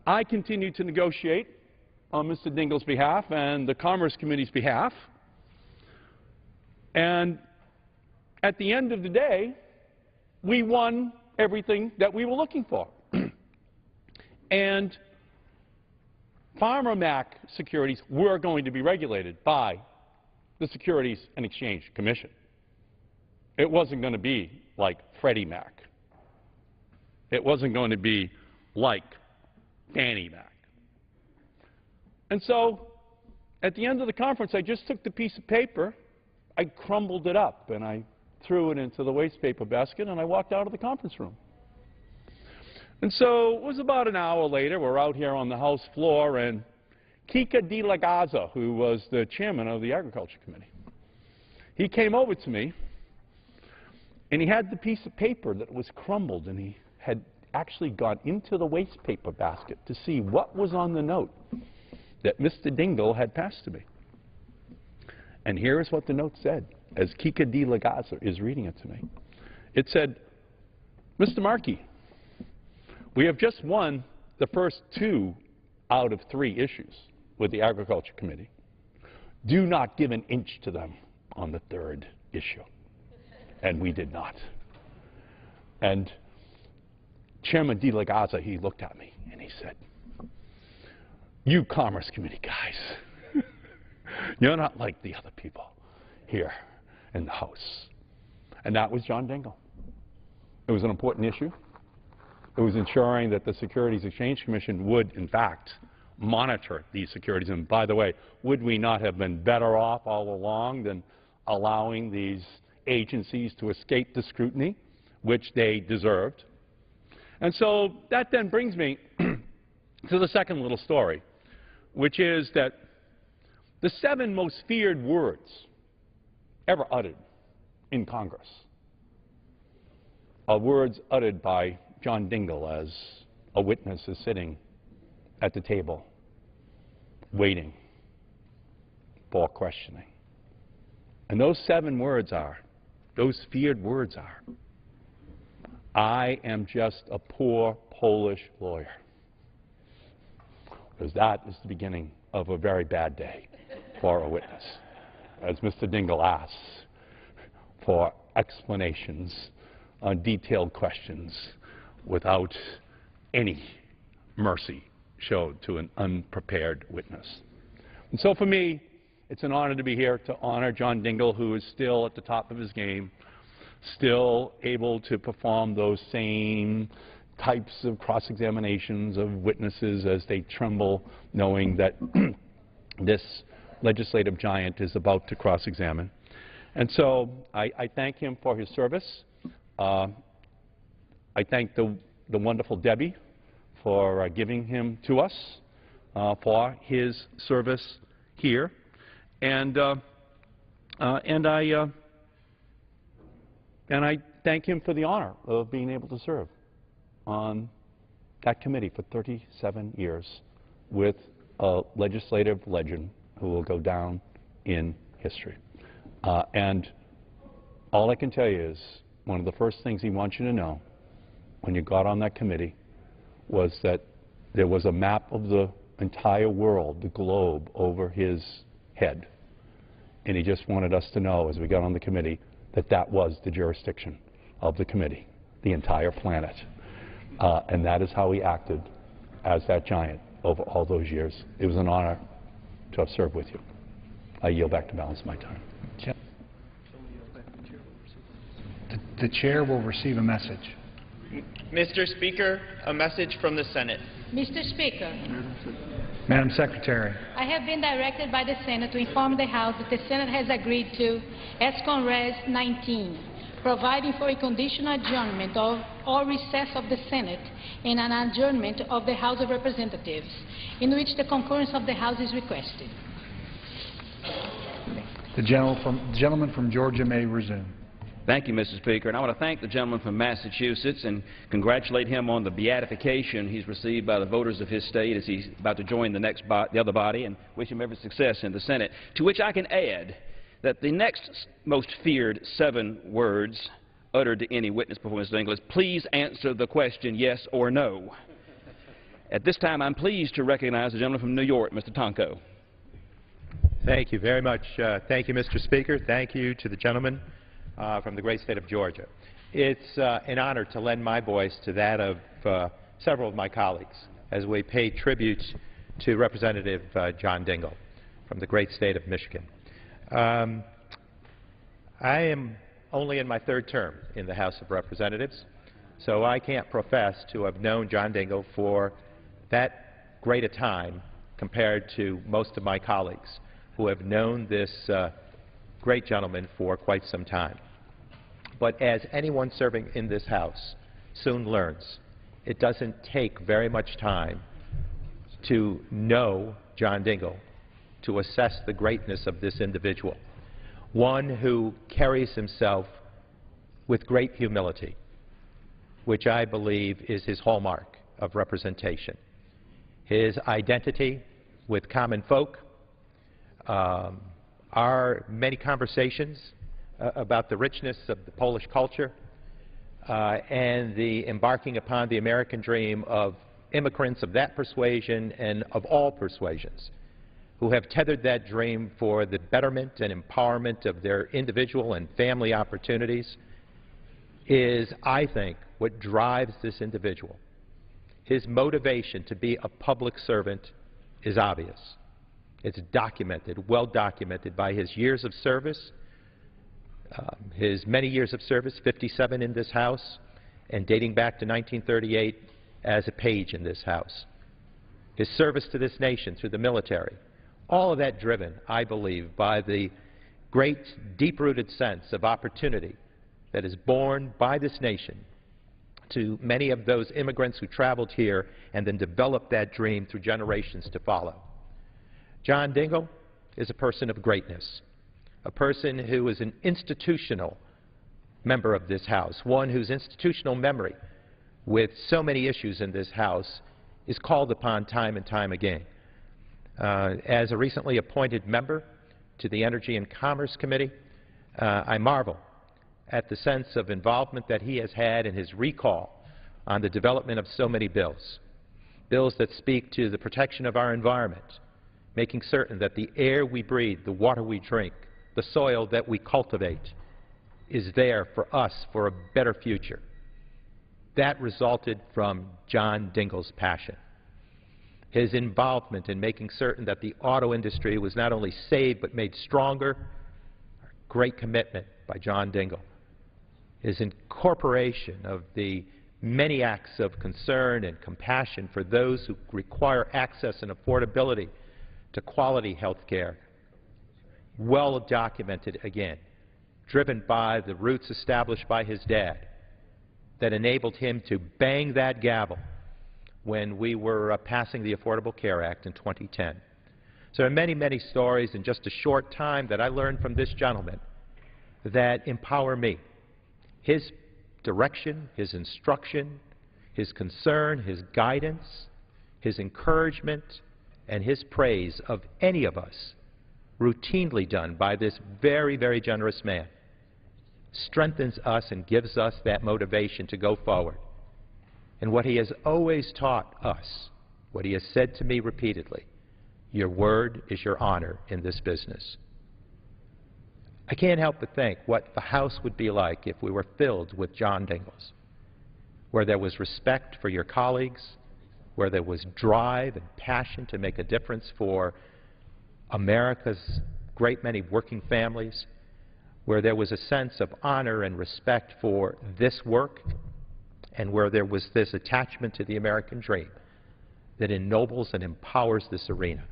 I continued to negotiate on Mr. Dingell's behalf and the Commerce Committee's behalf. And at the end of the day, we won everything that we were looking for. And Farmer Mac securities were going to be regulated by the Securities and Exchange Commission. It wasn't going to be like Freddie Mac. It wasn't going to be like Fannie Mac. And so, at the end of the conference, I just took the piece of paper, I crumbled it up, and I threw it into the waste paper basket, and I walked out of the conference room. And so, it was about an hour later, we're out here on the House floor, and Kika de la Garza, who was the chairman of the Agriculture Committee, he came over to me, and he had the piece of paper that was crumbled, and he had actually gone into the waste paper basket to see what was on the note that Mr. Dingell had passed to me. And here is what the note said, as Kika de la Garza is reading it to me. It said, Mr. Markey, we have just won the first 2 out of 3 issues with the Agriculture Committee. Do not give an inch to them on the 3rd issue. And we did not. And Chairman de la Garza, he looked at me and he said, you Commerce Committee guys, you're not like the other people here in the House. And that was John Dingell. It was an important issue. It was ensuring that the Securities Exchange Commission would, in fact, monitor these securities. And by the way, would we not have been better off all along than allowing these agencies to escape the scrutiny, which they deserved? And so that then brings me to the second little story, which is that the 7 most feared words ever uttered in Congress are words uttered by John Dingell as a witness is sitting at the table waiting for questioning. And those 7 words are, those feared words are, I am just a poor Polish lawyer. Because that is the beginning of a very bad day for a witness, as Mr. Dingell asks for explanations on detailed questions without any mercy showed to an unprepared witness. And so for me, it's an honor to be here to honor John Dingell, who is still at the top of his game, still able to perform those same types of cross-examinations of witnesses as they tremble, knowing that this legislative giant is about to cross-examine. And so I thank him for his service. I thank the wonderful Debbie for giving him to us for his service here. And I thank him for the honor of being able to serve on that committee for 37 years with a legislative legend who will go down in history. And all I can tell you is one of the first things he wants you to know when you got on that committee was that there was a map of the entire world, the globe, over his head. And he just wanted us to know as we got on the committee that that was the jurisdiction of the committee, the entire planet. And that is how he acted as that giant over all those years. It was an honor to have served with you. I yield back to balance my time. The chair will receive a message. Mr. Speaker, a message from the Senate. Mr. Speaker, Madam Secretary. I have been directed by the Senate to inform the House that the Senate has agreed to ESCON Res 19, providing for a conditional adjournment or recess of the Senate and an adjournment of the House of Representatives, in which the concurrence of the House is requested. The gentleman from Georgia may resume. Thank you, Mr. Speaker. And I want to thank the gentleman from Massachusetts and congratulate him on the beatification he's received by the voters of his state as he's about to join the other body, and wish him every success in the Senate. To which I can add that the next most feared 7 words uttered to any witness before Mr. Dingell is, please answer the question yes or no. At this time, I'm pleased to recognize the gentleman from New York, Mr. Tonko. Thank you very much. Thank you, Mr. Speaker. Thank you to the gentleman from the great state of Georgia. It's an honor to lend my voice to that of several of my colleagues as we pay tribute to Representative John Dingell from the great state of Michigan. I am only in my third term in the House of Representatives, so I can't profess to have known John Dingell for that great a time compared to most of my colleagues who have known this great gentleman for quite some time. But as anyone serving in this House soon learns, it doesn't take very much time to know John Dingell, to assess the greatness of this individual, one who carries himself with great humility, which I believe is his hallmark of representation. His identity with common folk, our many conversations about the richness of the Polish culture and the embarking upon the American dream of immigrants of that persuasion and of all persuasions who have tethered that dream for the betterment and empowerment of their individual and family opportunities is, I think, what drives this individual. His motivation to be a public servant is obvious. It's documented, well documented by his years of service, his many years of service, 57 in this House, and dating back to 1938 as a page in this House. His service to this nation through the military, all of that driven, I believe, by the great deep-rooted sense of opportunity that is borne by this nation to many of those immigrants who traveled here and then developed that dream through generations to follow. John Dingell is a person of greatness, a person who is an institutional member of this House, one whose institutional memory with so many issues in this House is called upon time and time again. As a recently appointed member to the Energy and Commerce Committee, I marvel at the sense of involvement that he has had in his recall on the development of so many bills, bills that speak to the protection of our environment, making certain that the air we breathe, the water we drink, the soil that we cultivate is there for us for a better future. That resulted from John Dingell's passion. His involvement in making certain that the auto industry was not only saved but made stronger, great commitment by John Dingell. His incorporation of the many acts of concern and compassion for those who require access and affordability to quality health care, well documented again, driven by the roots established by his dad that enabled him to bang that gavel when we were passing the Affordable Care Act in 2010. So there are many, many stories in just a short time that I learned from this gentleman that empower me. His direction, his instruction, his concern, his guidance, his encouragement, and his praise of any of us, routinely done by this very, very generous man, strengthens us and gives us that motivation to go forward. And what he has always taught us, what he has said to me repeatedly, your word is your honor in this business. I can't help but think what the House would be like if we were filled with John Dingells, where there was respect for your colleagues, where there was drive and passion to make a difference for America's great many working families, where there was a sense of honor and respect for this work, and where there was this attachment to the American dream that ennobles and empowers this arena.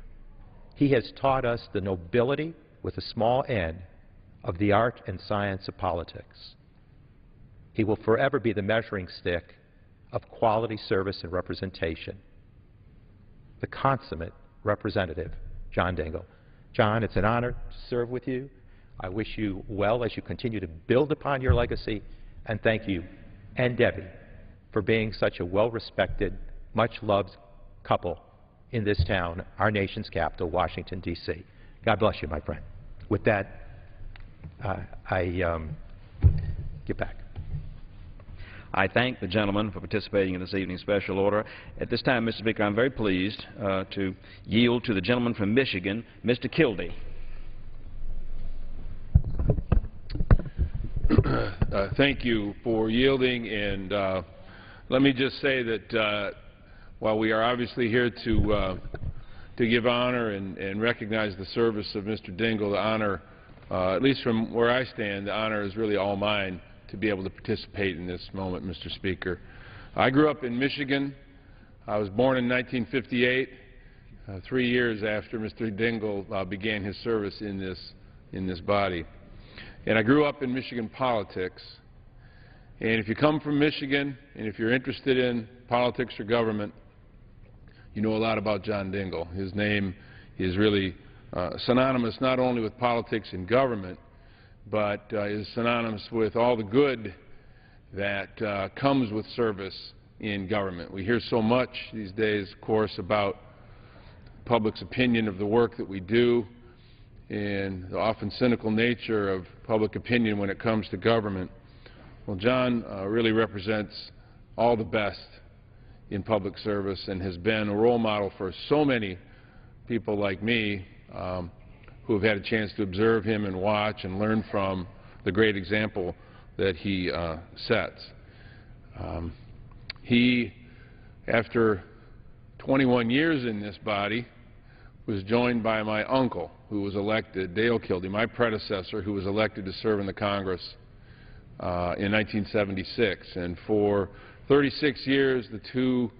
He has taught us the nobility, with a small n, of the art and science of politics. He will forever be the measuring stick of quality service and representation. The consummate representative, John Dingell. John, it's an honor to serve with you. I wish you well as you continue to build upon your legacy, and thank you, and Debbie, for being such a well-respected, much-loved couple in this town, our nation's capital, Washington, D.C. God bless you, my friend. With that, I get back. I thank the gentleman for participating in this evening's special order. At this time, Mr. Speaker, I'm very pleased to yield to the gentleman from Michigan, Mr. Kildee. Thank you for yielding, and let me just say that while we are obviously here to give honor and recognize the service of Mr. Dingell, the honor, at least from where I stand, the honor is really all mine to be able to participate in this moment, Mr. Speaker. I grew up in Michigan. I was born in 1958, 3 years after Mr. Dingell began his service in this body. And I grew up in Michigan politics. And if you come from Michigan, and if you're interested in politics or government, you know a lot about John Dingell. His name is really synonymous not only with politics and government, but is synonymous with all the good that comes with service in government. We hear so much these days, of course, about the public's opinion of the work that we do and the often cynical nature of public opinion when it comes to government. Well, John really represents all the best in public service and has been a role model for so many people like me who have had a chance to observe him and watch and learn from the great example that he sets. He, after 21 years in this body, was joined by my uncle, who was elected, Dale Kildee, my predecessor, who was elected to serve in the Congress in 1976. And for 36 years, the two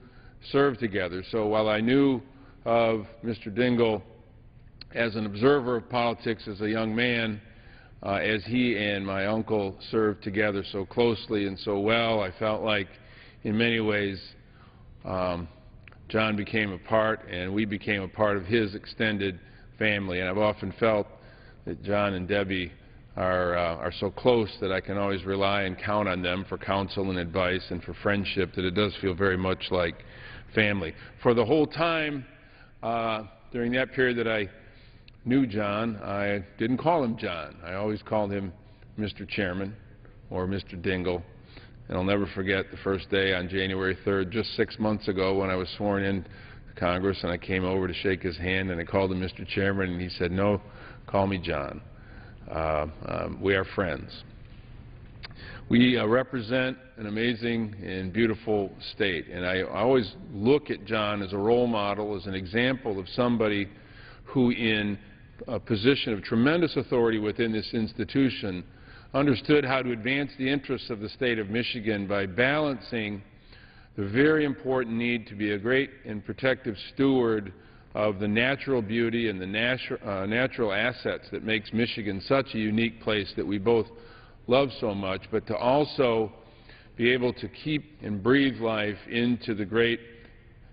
served together. So while I knew of Mr. Dingell as an observer of politics as a young man, as he and my uncle served together so closely and so well, I felt like in many ways John became a part and we became a part of his extended family. And I've often felt that John and Debbie are so close that I can always rely and count on them for counsel and advice and for friendship, that it does feel very much like family. For the whole time during that period that I knew John, I didn't call him John. I always called him Mr. Chairman or Mr. Dingell. And I'll never forget the first day on January 3rd, just 6 months ago, when I was sworn in to Congress and I came over to shake his hand and I called him Mr. Chairman, and he said, "No, call me John. We are friends." We represent an amazing and beautiful state, and I always look at John as a role model, as an example of somebody who, in a position of tremendous authority within this institution, understood how to advance the interests of the state of Michigan by balancing the very important need to be a great and protective steward of the natural beauty and the natural assets that makes Michigan such a unique place that we both love so much, but to also be able to keep and breathe life into the great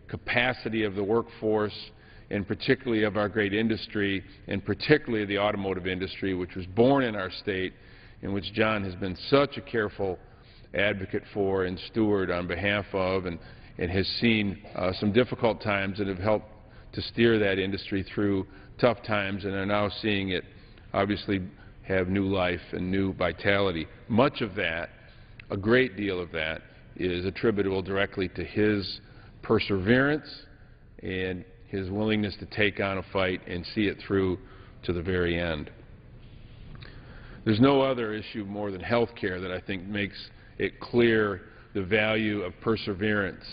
capacity of the workforce, and particularly of our great industry, and particularly the automotive industry, which was born in our state, in which John has been such a careful advocate for and steward on behalf of, and has seen some difficult times that have helped to steer that industry through tough times, and are now seeing it obviously have new life and new vitality. Much of that, a great deal of that, is attributable directly to his perseverance and his willingness to take on a fight and see it through to the very end. There's no other issue more than health care that I think makes it clear the value of perseverance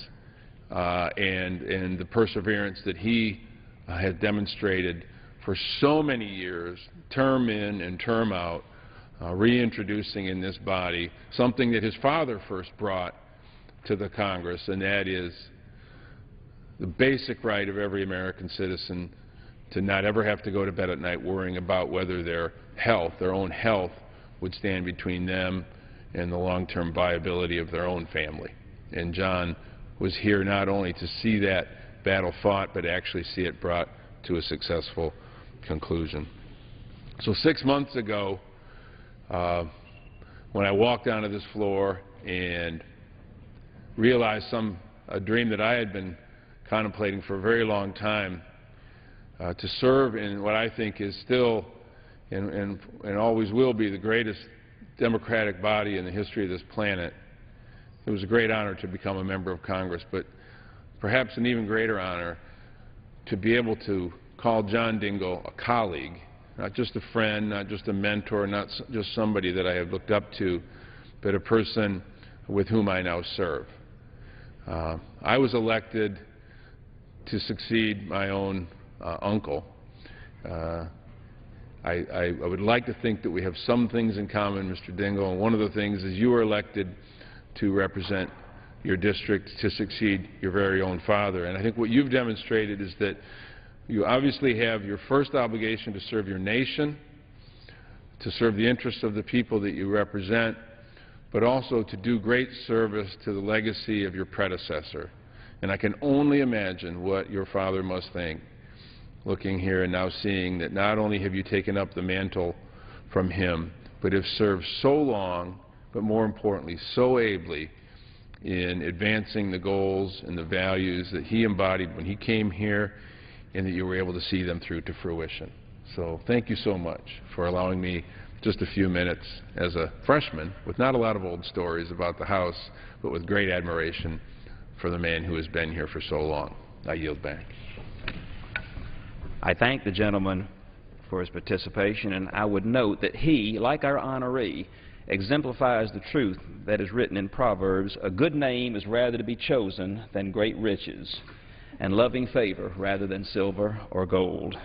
and the perseverance that he has demonstrated for so many years, term in and term out, reintroducing in this body something that his father first brought to the Congress, and that is the basic right of every American citizen to not ever have to go to bed at night worrying about whether their health, their own health, would stand between them and the long-term viability of their own family. And John was here not only to see that battle fought, but actually see it brought to a successful conclusion. So 6 months ago, when I walked onto this floor and realized a dream that I had been contemplating for a very long time, to serve in what I think is still and always will be the greatest democratic body in the history of this planet, it was a great honor to become a member of Congress, but perhaps an even greater honor to be able to call John Dingell a colleague, not just a friend, not just a mentor, not just somebody that I have looked up to, but a person with whom I now serve. I was elected to succeed my own uncle. I would like to think that we have some things in common, Mr. Dingell, and one of the things is you were elected to represent your district to succeed your very own father. And I think what you've demonstrated is that you obviously have your first obligation to serve your nation, to serve the interests of the people that you represent, but also to do great service to the legacy of your predecessor. And I can only imagine what your father must think, looking here and now seeing that not only have you taken up the mantle from him, but have served so long, but more importantly, so ably in advancing the goals and the values that he embodied when he came here, and that you were able to see them through to fruition. So thank you so much for allowing me just a few minutes as a freshman with not a lot of old stories about the House, but with great admiration for the man who has been here for so long. I yield back. I thank the gentleman for his participation, and I would note that he, like our honoree, exemplifies the truth that is written in Proverbs, a good name is rather to be chosen than great riches, and loving favor rather than silver or gold.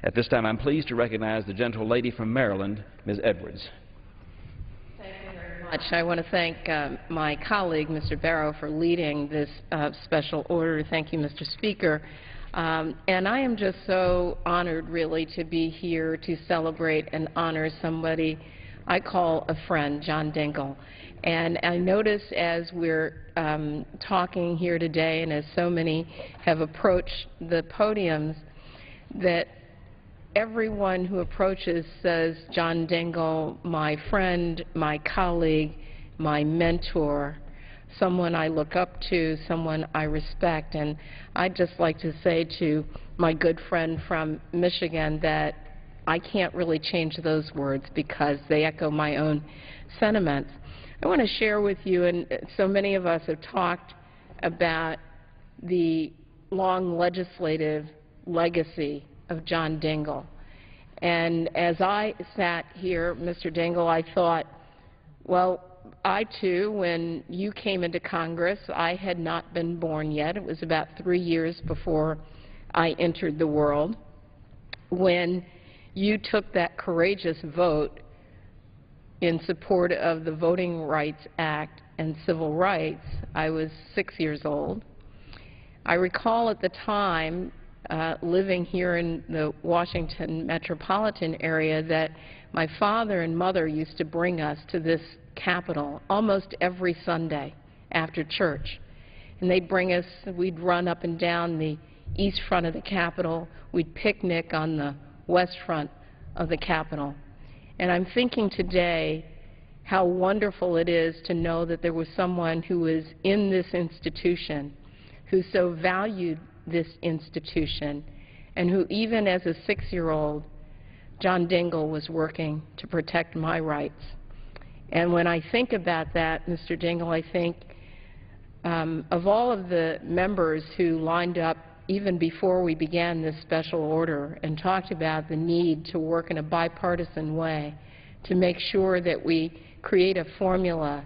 At this time, I'm pleased to recognize the gentle lady from Maryland, Ms. Edwards. Thank you very much. I want to thank my colleague, Mr. Barrow, for leading this special order. Thank you, Mr. Speaker. And I am just so honored, really, to be here to celebrate and honor somebody I call a friend, John Dingell. And I notice as we're talking here today, and as so many have approached the podiums, that everyone who approaches says, John Dingell, my friend, my colleague, my mentor, someone I look up to, someone I respect. And I'd just like to say to my good friend from Michigan that I can't really change those words because they echo my own sentiments. I want to share with you, and so many of us have talked about the long legislative legacy of John Dingell. And as I sat here, Mr. Dingell, I thought, well, I too, when you came into Congress, I had not been born yet. It was about 3 years before I entered the world. When you took that courageous vote in support of the Voting Rights Act and civil rights, I was 6 years old. I recall at the time, living here in the Washington metropolitan area, that my father and mother used to bring us to this Capitol almost every Sunday after church. And they'd bring us, we'd run up and down the east front of the Capitol, we'd picnic on the west front of the Capitol. And I'm thinking today how wonderful it is to know that there was someone who was in this institution, who so valued this institution, and who even as a 6-year-old, John Dingell was working to protect my rights. And when I think about that, Mr. Dingell, I think of all of the members who lined up even before we began this special order and talked about the need to work in a bipartisan way to make sure that we create a formula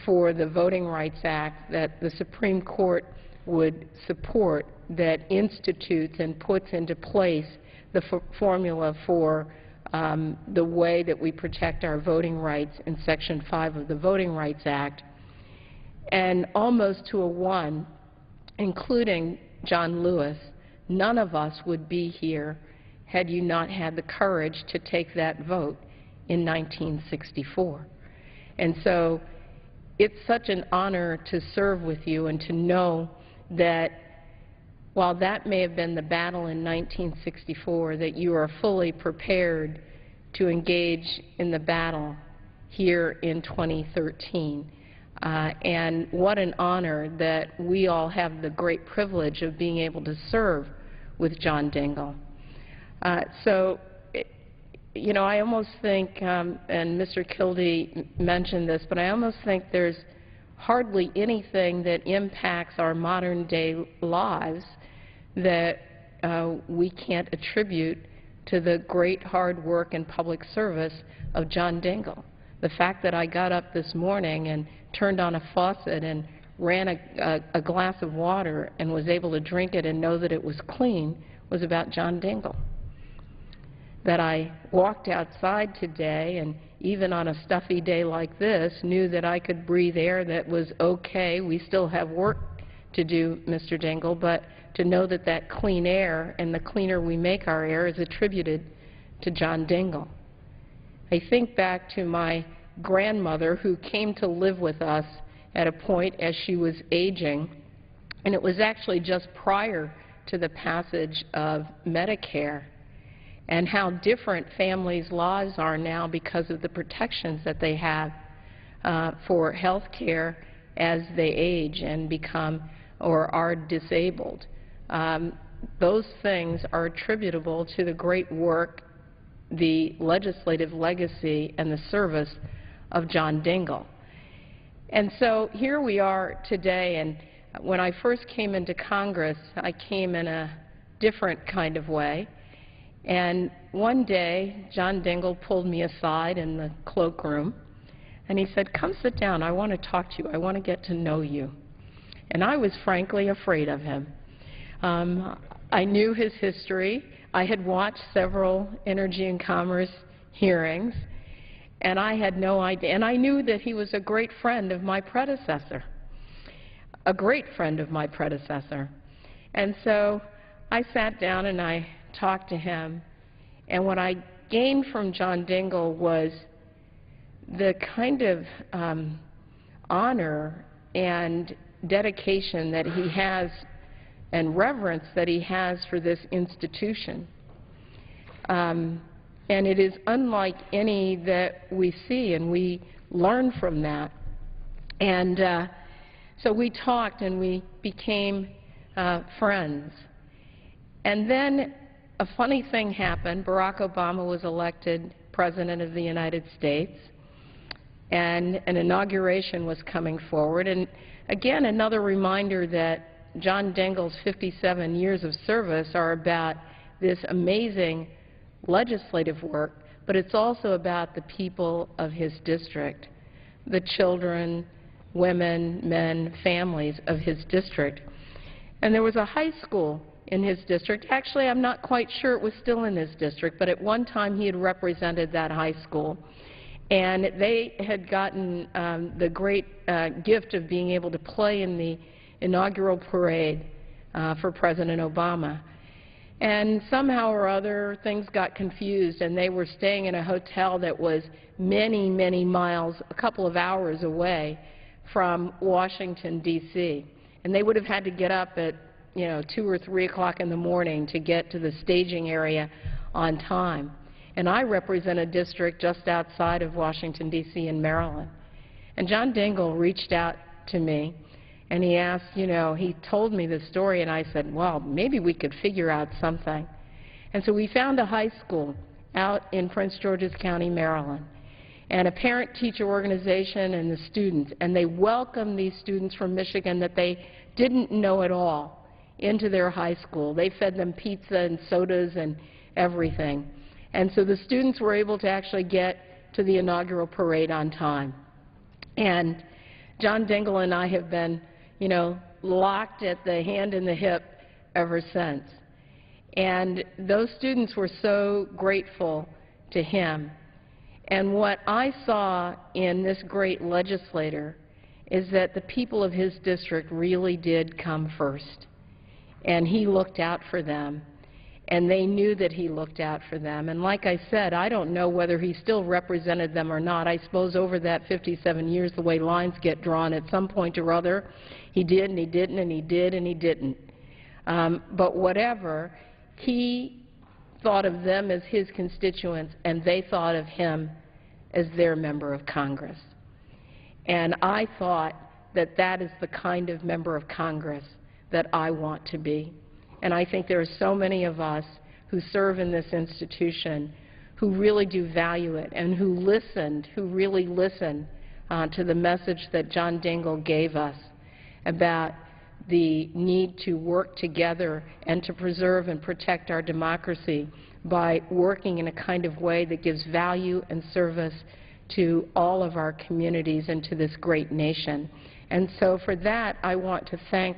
for the Voting Rights Act that the Supreme Court would support, that institutes and puts into place the formula for the way that we protect our voting rights in Section 5 of the Voting Rights Act. And almost to a one, including John Lewis, none of us would be here had you not had the courage to take that vote in 1964. And so it's such an honor to serve with you and to know that while that may have been the battle in 1964, that you are fully prepared to engage in the battle here in 2013. And what an honor that we all have the great privilege of being able to serve with John Dingell. You know, I almost think, and Mr. Kildee mentioned this, but I almost think there's hardly anything that impacts our modern-day lives that we can't attribute to the great hard work and public service of John Dingell. The fact that I got up this morning and turned on a faucet and ran a glass of water and was able to drink it and know that it was clean was about John Dingell. That I walked outside today and even on a stuffy day like this knew that I could breathe air that was okay. We still have work to do, Mr. Dingell, but to know that that clean air and the cleaner we make our air is attributed to John Dingell. I think back to my grandmother who came to live with us at a point as she was aging, and it was actually just prior to the passage of Medicare, and how different families' lives are now because of the protections that they have for health care as they age and become or are disabled. Those things are attributable to the great work, the legislative legacy, and the service of John Dingell. And so here we are today, and when I first came into Congress, I came in a different kind of way. And one day, John Dingell pulled me aside in the cloakroom, and he said, "Come sit down. I want to talk to you. I want to get to know you." And I was frankly afraid of him. I knew his history. I had watched several Energy and Commerce hearings, and I had no idea. And I knew that he was a great friend of my predecessor, a great friend of my predecessor. And so I sat down and I talked to him, and what I gained from John Dingell was the kind of honor and dedication that he has and reverence that he has for this institution. And it is unlike any that we see, and we learn from that. And so we talked and we became friends. And then a funny thing happened. Barack Obama was elected President of the United States, and an inauguration was coming forward. And again, another reminder that John Dingell's 57 years of service are about this amazing legislative work, but it's also about the people of his district, the children, women, men, families of his district. And there was a high school in his district. Actually, I'm not quite sure it was still in his district, but at one time he had represented that high school. And they had gotten the great gift of being able to play in the inaugural parade for President Obama. And somehow or other, things got confused, and they were staying in a hotel that was many, many miles, a couple of hours away from Washington, D.C. And they would have had to get up at 2 or 3 o'clock in the morning to get to the staging area on time. And I represent a district just outside of Washington, D.C. in Maryland. And John Dingell reached out to me, and he asked, he told me the story, and I said, well, maybe we could figure out something. And so we found a high school out in Prince George's County, Maryland, and a parent-teacher organization and the students, and they welcomed these students from Michigan that they didn't know at all into their high school. They fed them pizza and sodas and everything. And so the students were able to actually get to the inaugural parade on time. And John Dingell and I have been, locked at the hand and the hip ever since. And those students were so grateful to him. And what I saw in this great legislator is that the people of his district really did come first. And he looked out for them. And they knew that he looked out for them. And like I said, I don't know whether he still represented them or not. I suppose over that 57 years, the way lines get drawn, at some point or other, he did and he didn't and he did and he didn't. But whatever, he thought of them as his constituents, and they thought of him as their member of Congress. And I thought that that is the kind of member of Congress that I want to be. And I think there are so many of us who serve in this institution who really do value it and who listened, who really listen to the message that John Dingell gave us about the need to work together and to preserve and protect our democracy by working in a kind of way that gives value and service to all of our communities and to this great nation. And so for that, I want to thank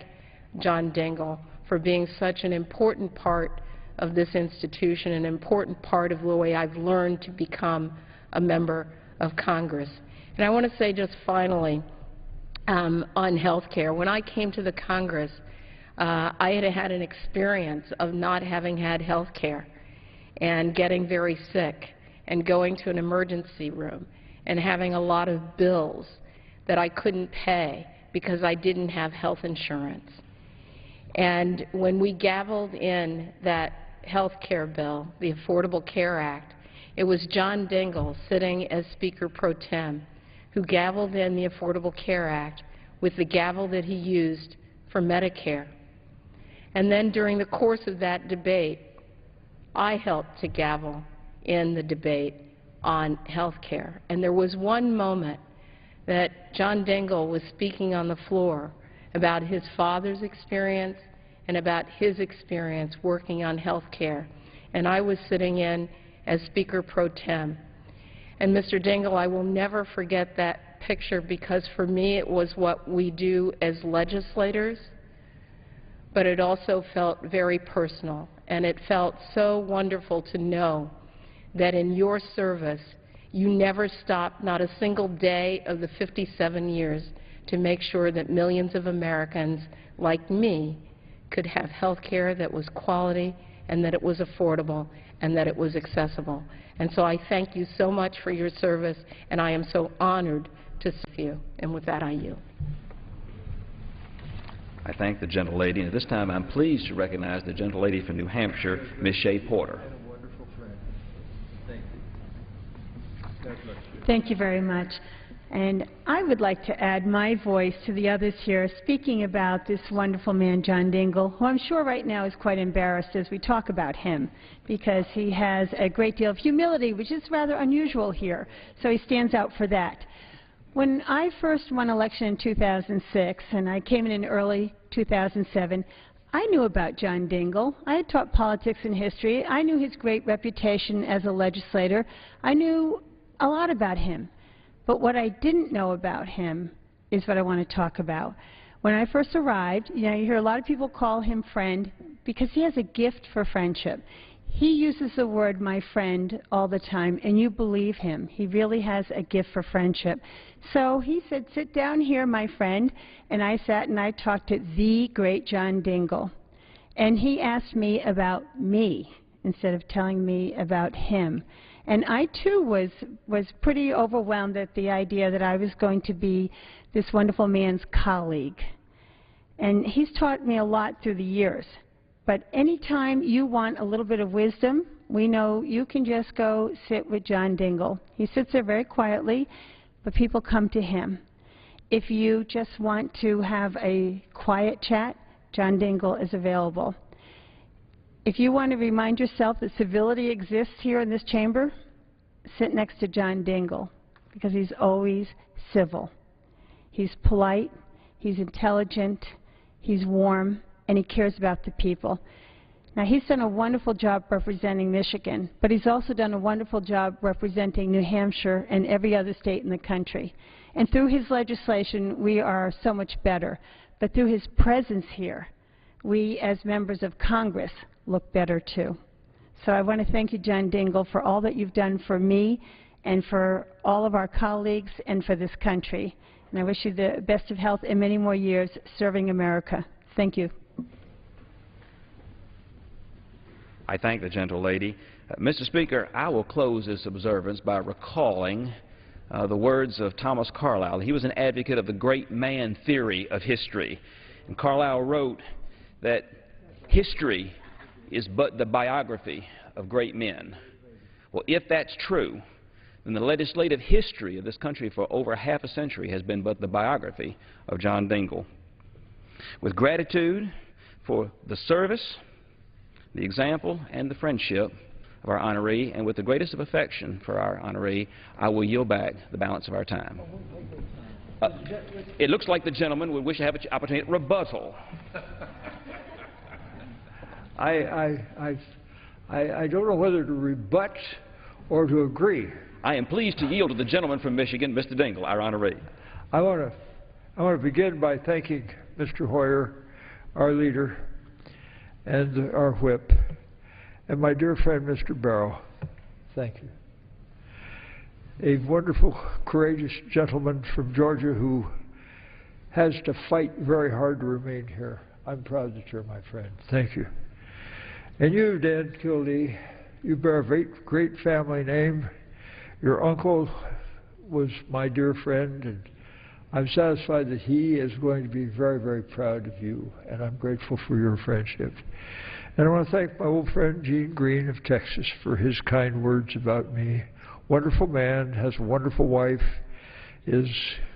John Dingell for being such an important part of this institution, an important part of the way I've learned to become a member of Congress. And I want to say just finally on health care, when I came to the Congress, I had had an experience of not having had health care and getting very sick and going to an emergency room and having a lot of bills that I couldn't pay because I didn't have health insurance. And when we gavelled in that health care bill, the Affordable Care Act, it was John Dingell, sitting as Speaker Pro Tem, who gavelled in the Affordable Care Act with the gavel that he used for Medicare. And then during the course of that debate, I helped to gavel in the debate on health care. And there was one moment that John Dingell was speaking on the floor about his father's experience and about his experience working on health care. And I was sitting in as Speaker Pro Tem. And Mr. Dingell, I will never forget that picture because for me it was what we do as legislators, but it also felt very personal. And it felt so wonderful to know that in your service you never stopped, not a single day of the 57 years, to make sure that millions of Americans like me could have health care that was quality and that it was affordable and that it was accessible. And so I thank you so much for your service, and I am so honored to serve you. And with that, I yield. I thank the gentlelady, and at this time I'm pleased to recognize the gentlelady from New Hampshire, Ms. Shea Porter. Thank you very much. And I would like to add my voice to the others here speaking about this wonderful man, John Dingell, who I'm sure right now is quite embarrassed as we talk about him because he has a great deal of humility, which is rather unusual here. So he stands out for that. When I first won election in 2006 and I came in early 2007, I knew about John Dingell. I had taught politics and history. I knew his great reputation as a legislator. I knew a lot about him. But what I didn't know about him is what I want to talk about. When I first arrived, you hear a lot of people call him friend because he has a gift for friendship. He uses the word my friend all the time, and you believe him. He really has a gift for friendship. So he said, sit down here, my friend, and I sat and I talked to the great John Dingell. And he asked me about me instead of telling me about him. And I, too, was pretty overwhelmed at the idea that I was going to be this wonderful man's colleague. And he's taught me a lot through the years. But anytime you want a little bit of wisdom, we know you can just go sit with John Dingell. He sits there very quietly, but people come to him. If you just want to have a quiet chat, John Dingell is available. If you want to remind yourself that civility exists here in this chamber, sit next to John Dingell because he's always civil. He's polite, he's intelligent, he's warm, and he cares about the people. Now, he's done a wonderful job representing Michigan, but he's also done a wonderful job representing New Hampshire and every other state in the country. And through his legislation, we are so much better. But through his presence here, we as members of Congress look better too. So I want to thank you, John Dingell, for all that you've done for me and for all of our colleagues and for this country. And I wish you the best of health and many more years serving America. Thank you. I thank the gentlelady. Mr. Speaker, I will close this observance by recalling the words of Thomas Carlyle. He was an advocate of the great man theory of history. And Carlyle wrote that history is but the biography of great men. Well, if that's true, then the legislative history of this country for over half a century has been but the biography of John Dingell. With gratitude for the service, the example, and the friendship of our honoree, and with the greatest of affection for our honoree, I will yield back the balance of our time. It looks like the gentleman would wish to have an opportunity at rebuttal. I don't know whether to rebut or to agree. I am pleased to yield to the gentleman from Michigan, Mr. Dingell, our honoree. I want to begin by thanking Mr. Hoyer, our leader, and our whip, and my dear friend, Mr. Barrow. Thank you. A wonderful, courageous gentleman from Georgia who has to fight very hard to remain here. I'm proud that you're my friend. Thank you. And you, Dan Kildee, you bear a great family name. Your uncle was my dear friend, and I'm satisfied that he is going to be very, very proud of you, and I'm grateful for your friendship. And I want to thank my old friend Gene Green of Texas for his kind words about me. Wonderful man, has a wonderful wife, is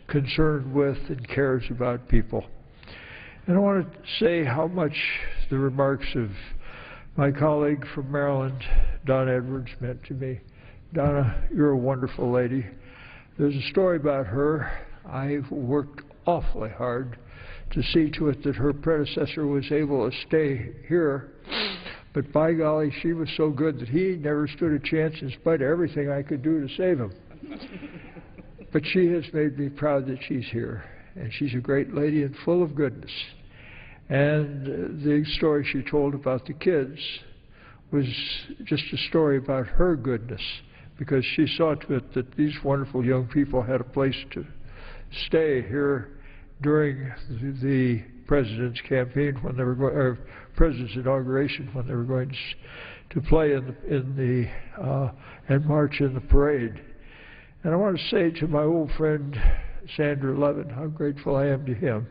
concerned with and cares about people. And I want to say how much the remarks of my colleague from Maryland, Donna Edwards, meant to me. Donna, you're a wonderful lady. There's a story about her. I worked awfully hard to see to it that her predecessor was able to stay here. But by golly, she was so good that he never stood a chance in spite of everything I could do to save him. But she has made me proud that she's here. And she's a great lady and full of goodness. And the story she told about the kids was just a story about her goodness, because she saw to it that these wonderful young people had a place to stay here during the president's campaign, when they were going, or president's inauguration, when they were going to play and march in the parade. And I want to say to my old friend Sandra Levin how grateful I am to him.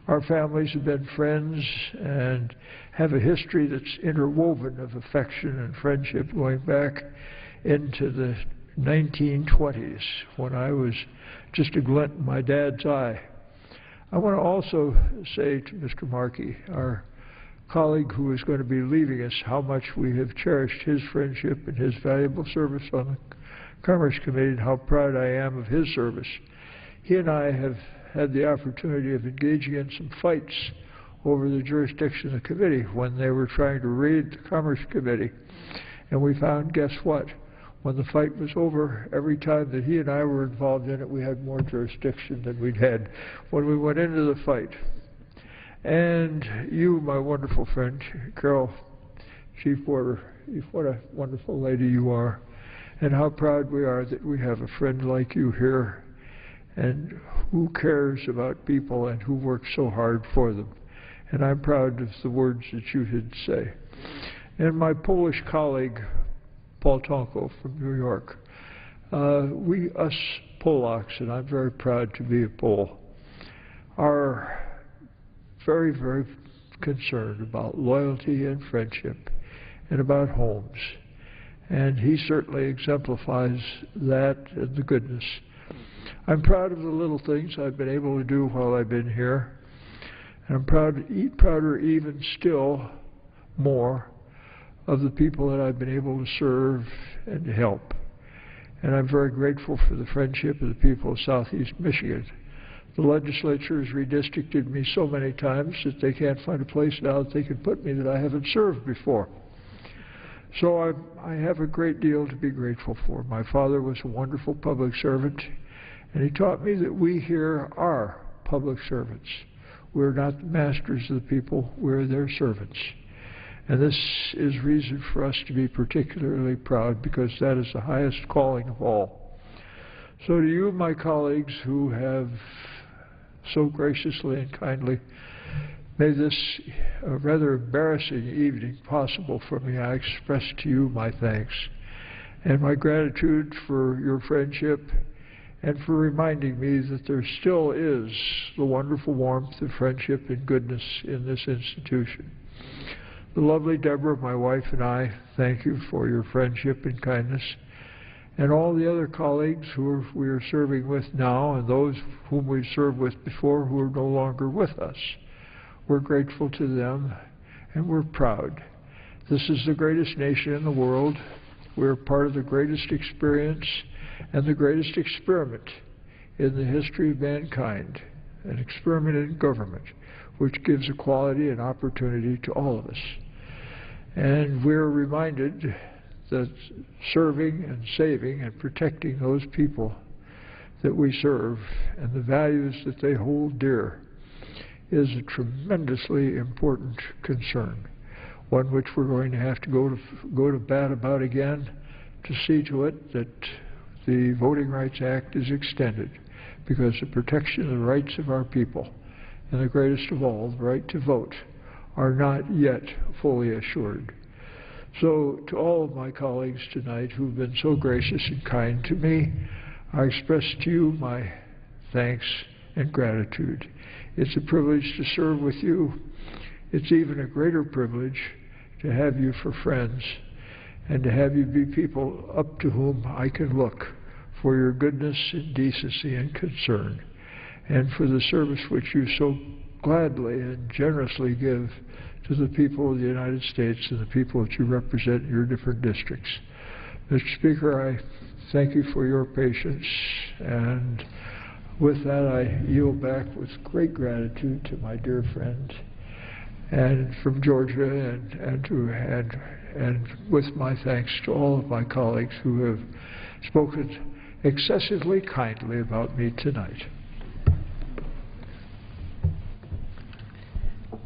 Our families have been friends and have a history that's interwoven of affection and friendship going back into the 1920s, when I was just a glint in my dad's eye. I want to also say to Mr. Markey, our colleague who is going to be leaving us, how much we have cherished his friendship and his valuable service on the Commerce Committee, and how proud I am of his service. He and I have had the opportunity of engaging in some fights over the jurisdiction of the committee when they were trying to raid the Commerce Committee. And we found, guess what? When the fight was over, every time that he and I were involved in it, we had more jurisdiction than we'd had when we went into the fight. And you, my wonderful friend, Carol Chief Porter, what a wonderful lady you are. And how proud we are that we have a friend like you here, and who cares about people and who works so hard for them. And I'm proud of the words that you did say. And my Polish colleague, Paul Tonko from New York, us Polacks, and I'm very proud to be a Pole, are very, very concerned about loyalty and friendship and about homes. And he certainly exemplifies that and the goodness. I'm proud of the little things I've been able to do while I've been here. And I'm prouder even still more of the people that I've been able to serve and to help. And I'm very grateful for the friendship of the people of Southeast Michigan. The legislature has redistricted me so many times that they can't find a place now that they can put me that I haven't served before. So I have a great deal to be grateful for. My father was a wonderful public servant, and he taught me that we here are public servants. We're not the masters of the people, we're their servants. And this is reason for us to be particularly proud, because that is the highest calling of all. So to you, my colleagues, who have so graciously and kindly made this rather embarrassing evening possible for me, I express to you my thanks and my gratitude for your friendship, and for reminding me that there still is the wonderful warmth of friendship and goodness in this institution. The lovely Deborah, my wife, and I thank you for your friendship and kindness, and all the other colleagues who we are serving with now, and those whom we've served with before who are no longer with us. We're grateful to them, and we're proud This is the greatest nation in the world. We're part of the greatest experience and the greatest experiment in the history of mankind, an experiment in government, which gives equality and opportunity to all of us. And we're reminded that serving and saving and protecting those people that we serve and the values that they hold dear is a tremendously important concern, one which we're going to have to go to bat about again to see to it that the Voting Rights Act is extended, because the protection of the rights of our people, and the greatest of all, the right to vote, are not yet fully assured. So to all of my colleagues tonight who've been so gracious and kind to me, I express to you my thanks and gratitude. It's a privilege to serve with you. It's even a greater privilege to have you for friends and to have you be people up to whom I can look for your goodness and decency and concern, and for the service which you so gladly and generously give to the people of the United States and the people that you represent in your different districts. Mr. Speaker, I thank you for your patience, and with that I yield back with great gratitude to my dear friend and from Georgia, and with my thanks to all of my colleagues who have spoken excessively kindly about me tonight.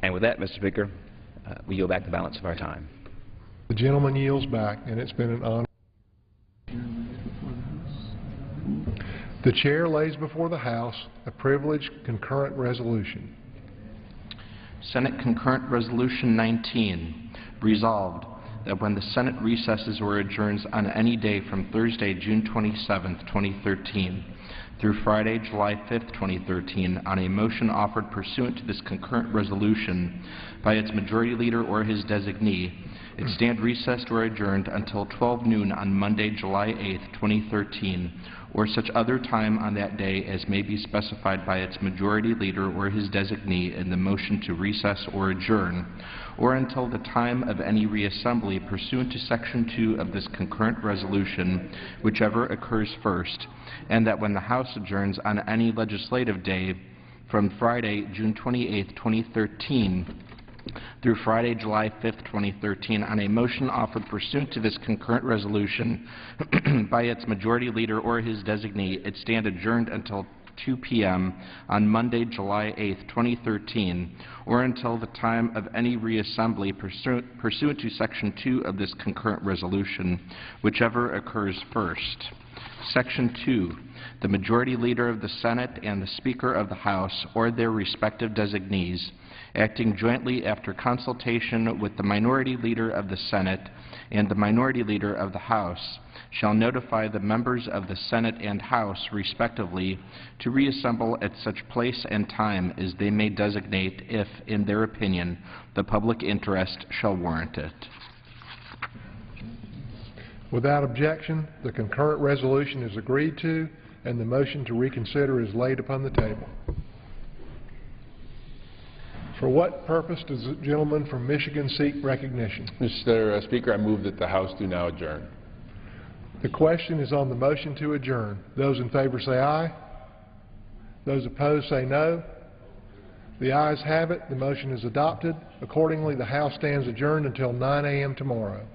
And with that, Mr. Speaker, we yield back the balance of our time. The gentleman yields back, and it's been an honor. The chair lays before the House a privileged concurrent resolution. Senate Concurrent Resolution 19, resolved that when the Senate recesses or adjourns on any day from Thursday, June 27, 2013, through Friday, July 5, 2013, on a motion offered pursuant to this concurrent resolution by its majority leader or his designee, it stand recessed or adjourned until 12 noon on Monday, July 8, 2013, or such other time on that day as may be specified by its majority leader or his designee in the motion to recess or adjourn, or until the time of any reassembly pursuant to Section 2 of this concurrent resolution, whichever occurs first, and that when the House adjourns on any legislative day from Friday, June 28, 2013, through Friday, July 5, 2013, on a motion offered pursuant to this concurrent resolution by its majority leader or his designee, it stand adjourned until 2 p.m. on Monday, July 8, 2013, or until the time of any reassembly pursuant to Section 2 of this concurrent resolution, whichever occurs first. Section 2. The majority leader of the Senate and the Speaker of the House, or their respective designees, acting jointly after consultation with the minority leader of the Senate and the minority leader of the House, shall notify the members of the Senate and House, respectively, to reassemble at such place and time as they may designate if, in their opinion, the public interest shall warrant it. Without objection, the concurrent resolution is agreed to, and the motion to reconsider is laid upon the table. For what purpose does the gentleman from Michigan seek recognition? Mr. Speaker, I move that the House do now adjourn. The question is on the motion to adjourn. Those in favor say aye. Those opposed say no. The ayes have it. The motion is adopted. Accordingly, the House stands adjourned until 9 a.m. tomorrow.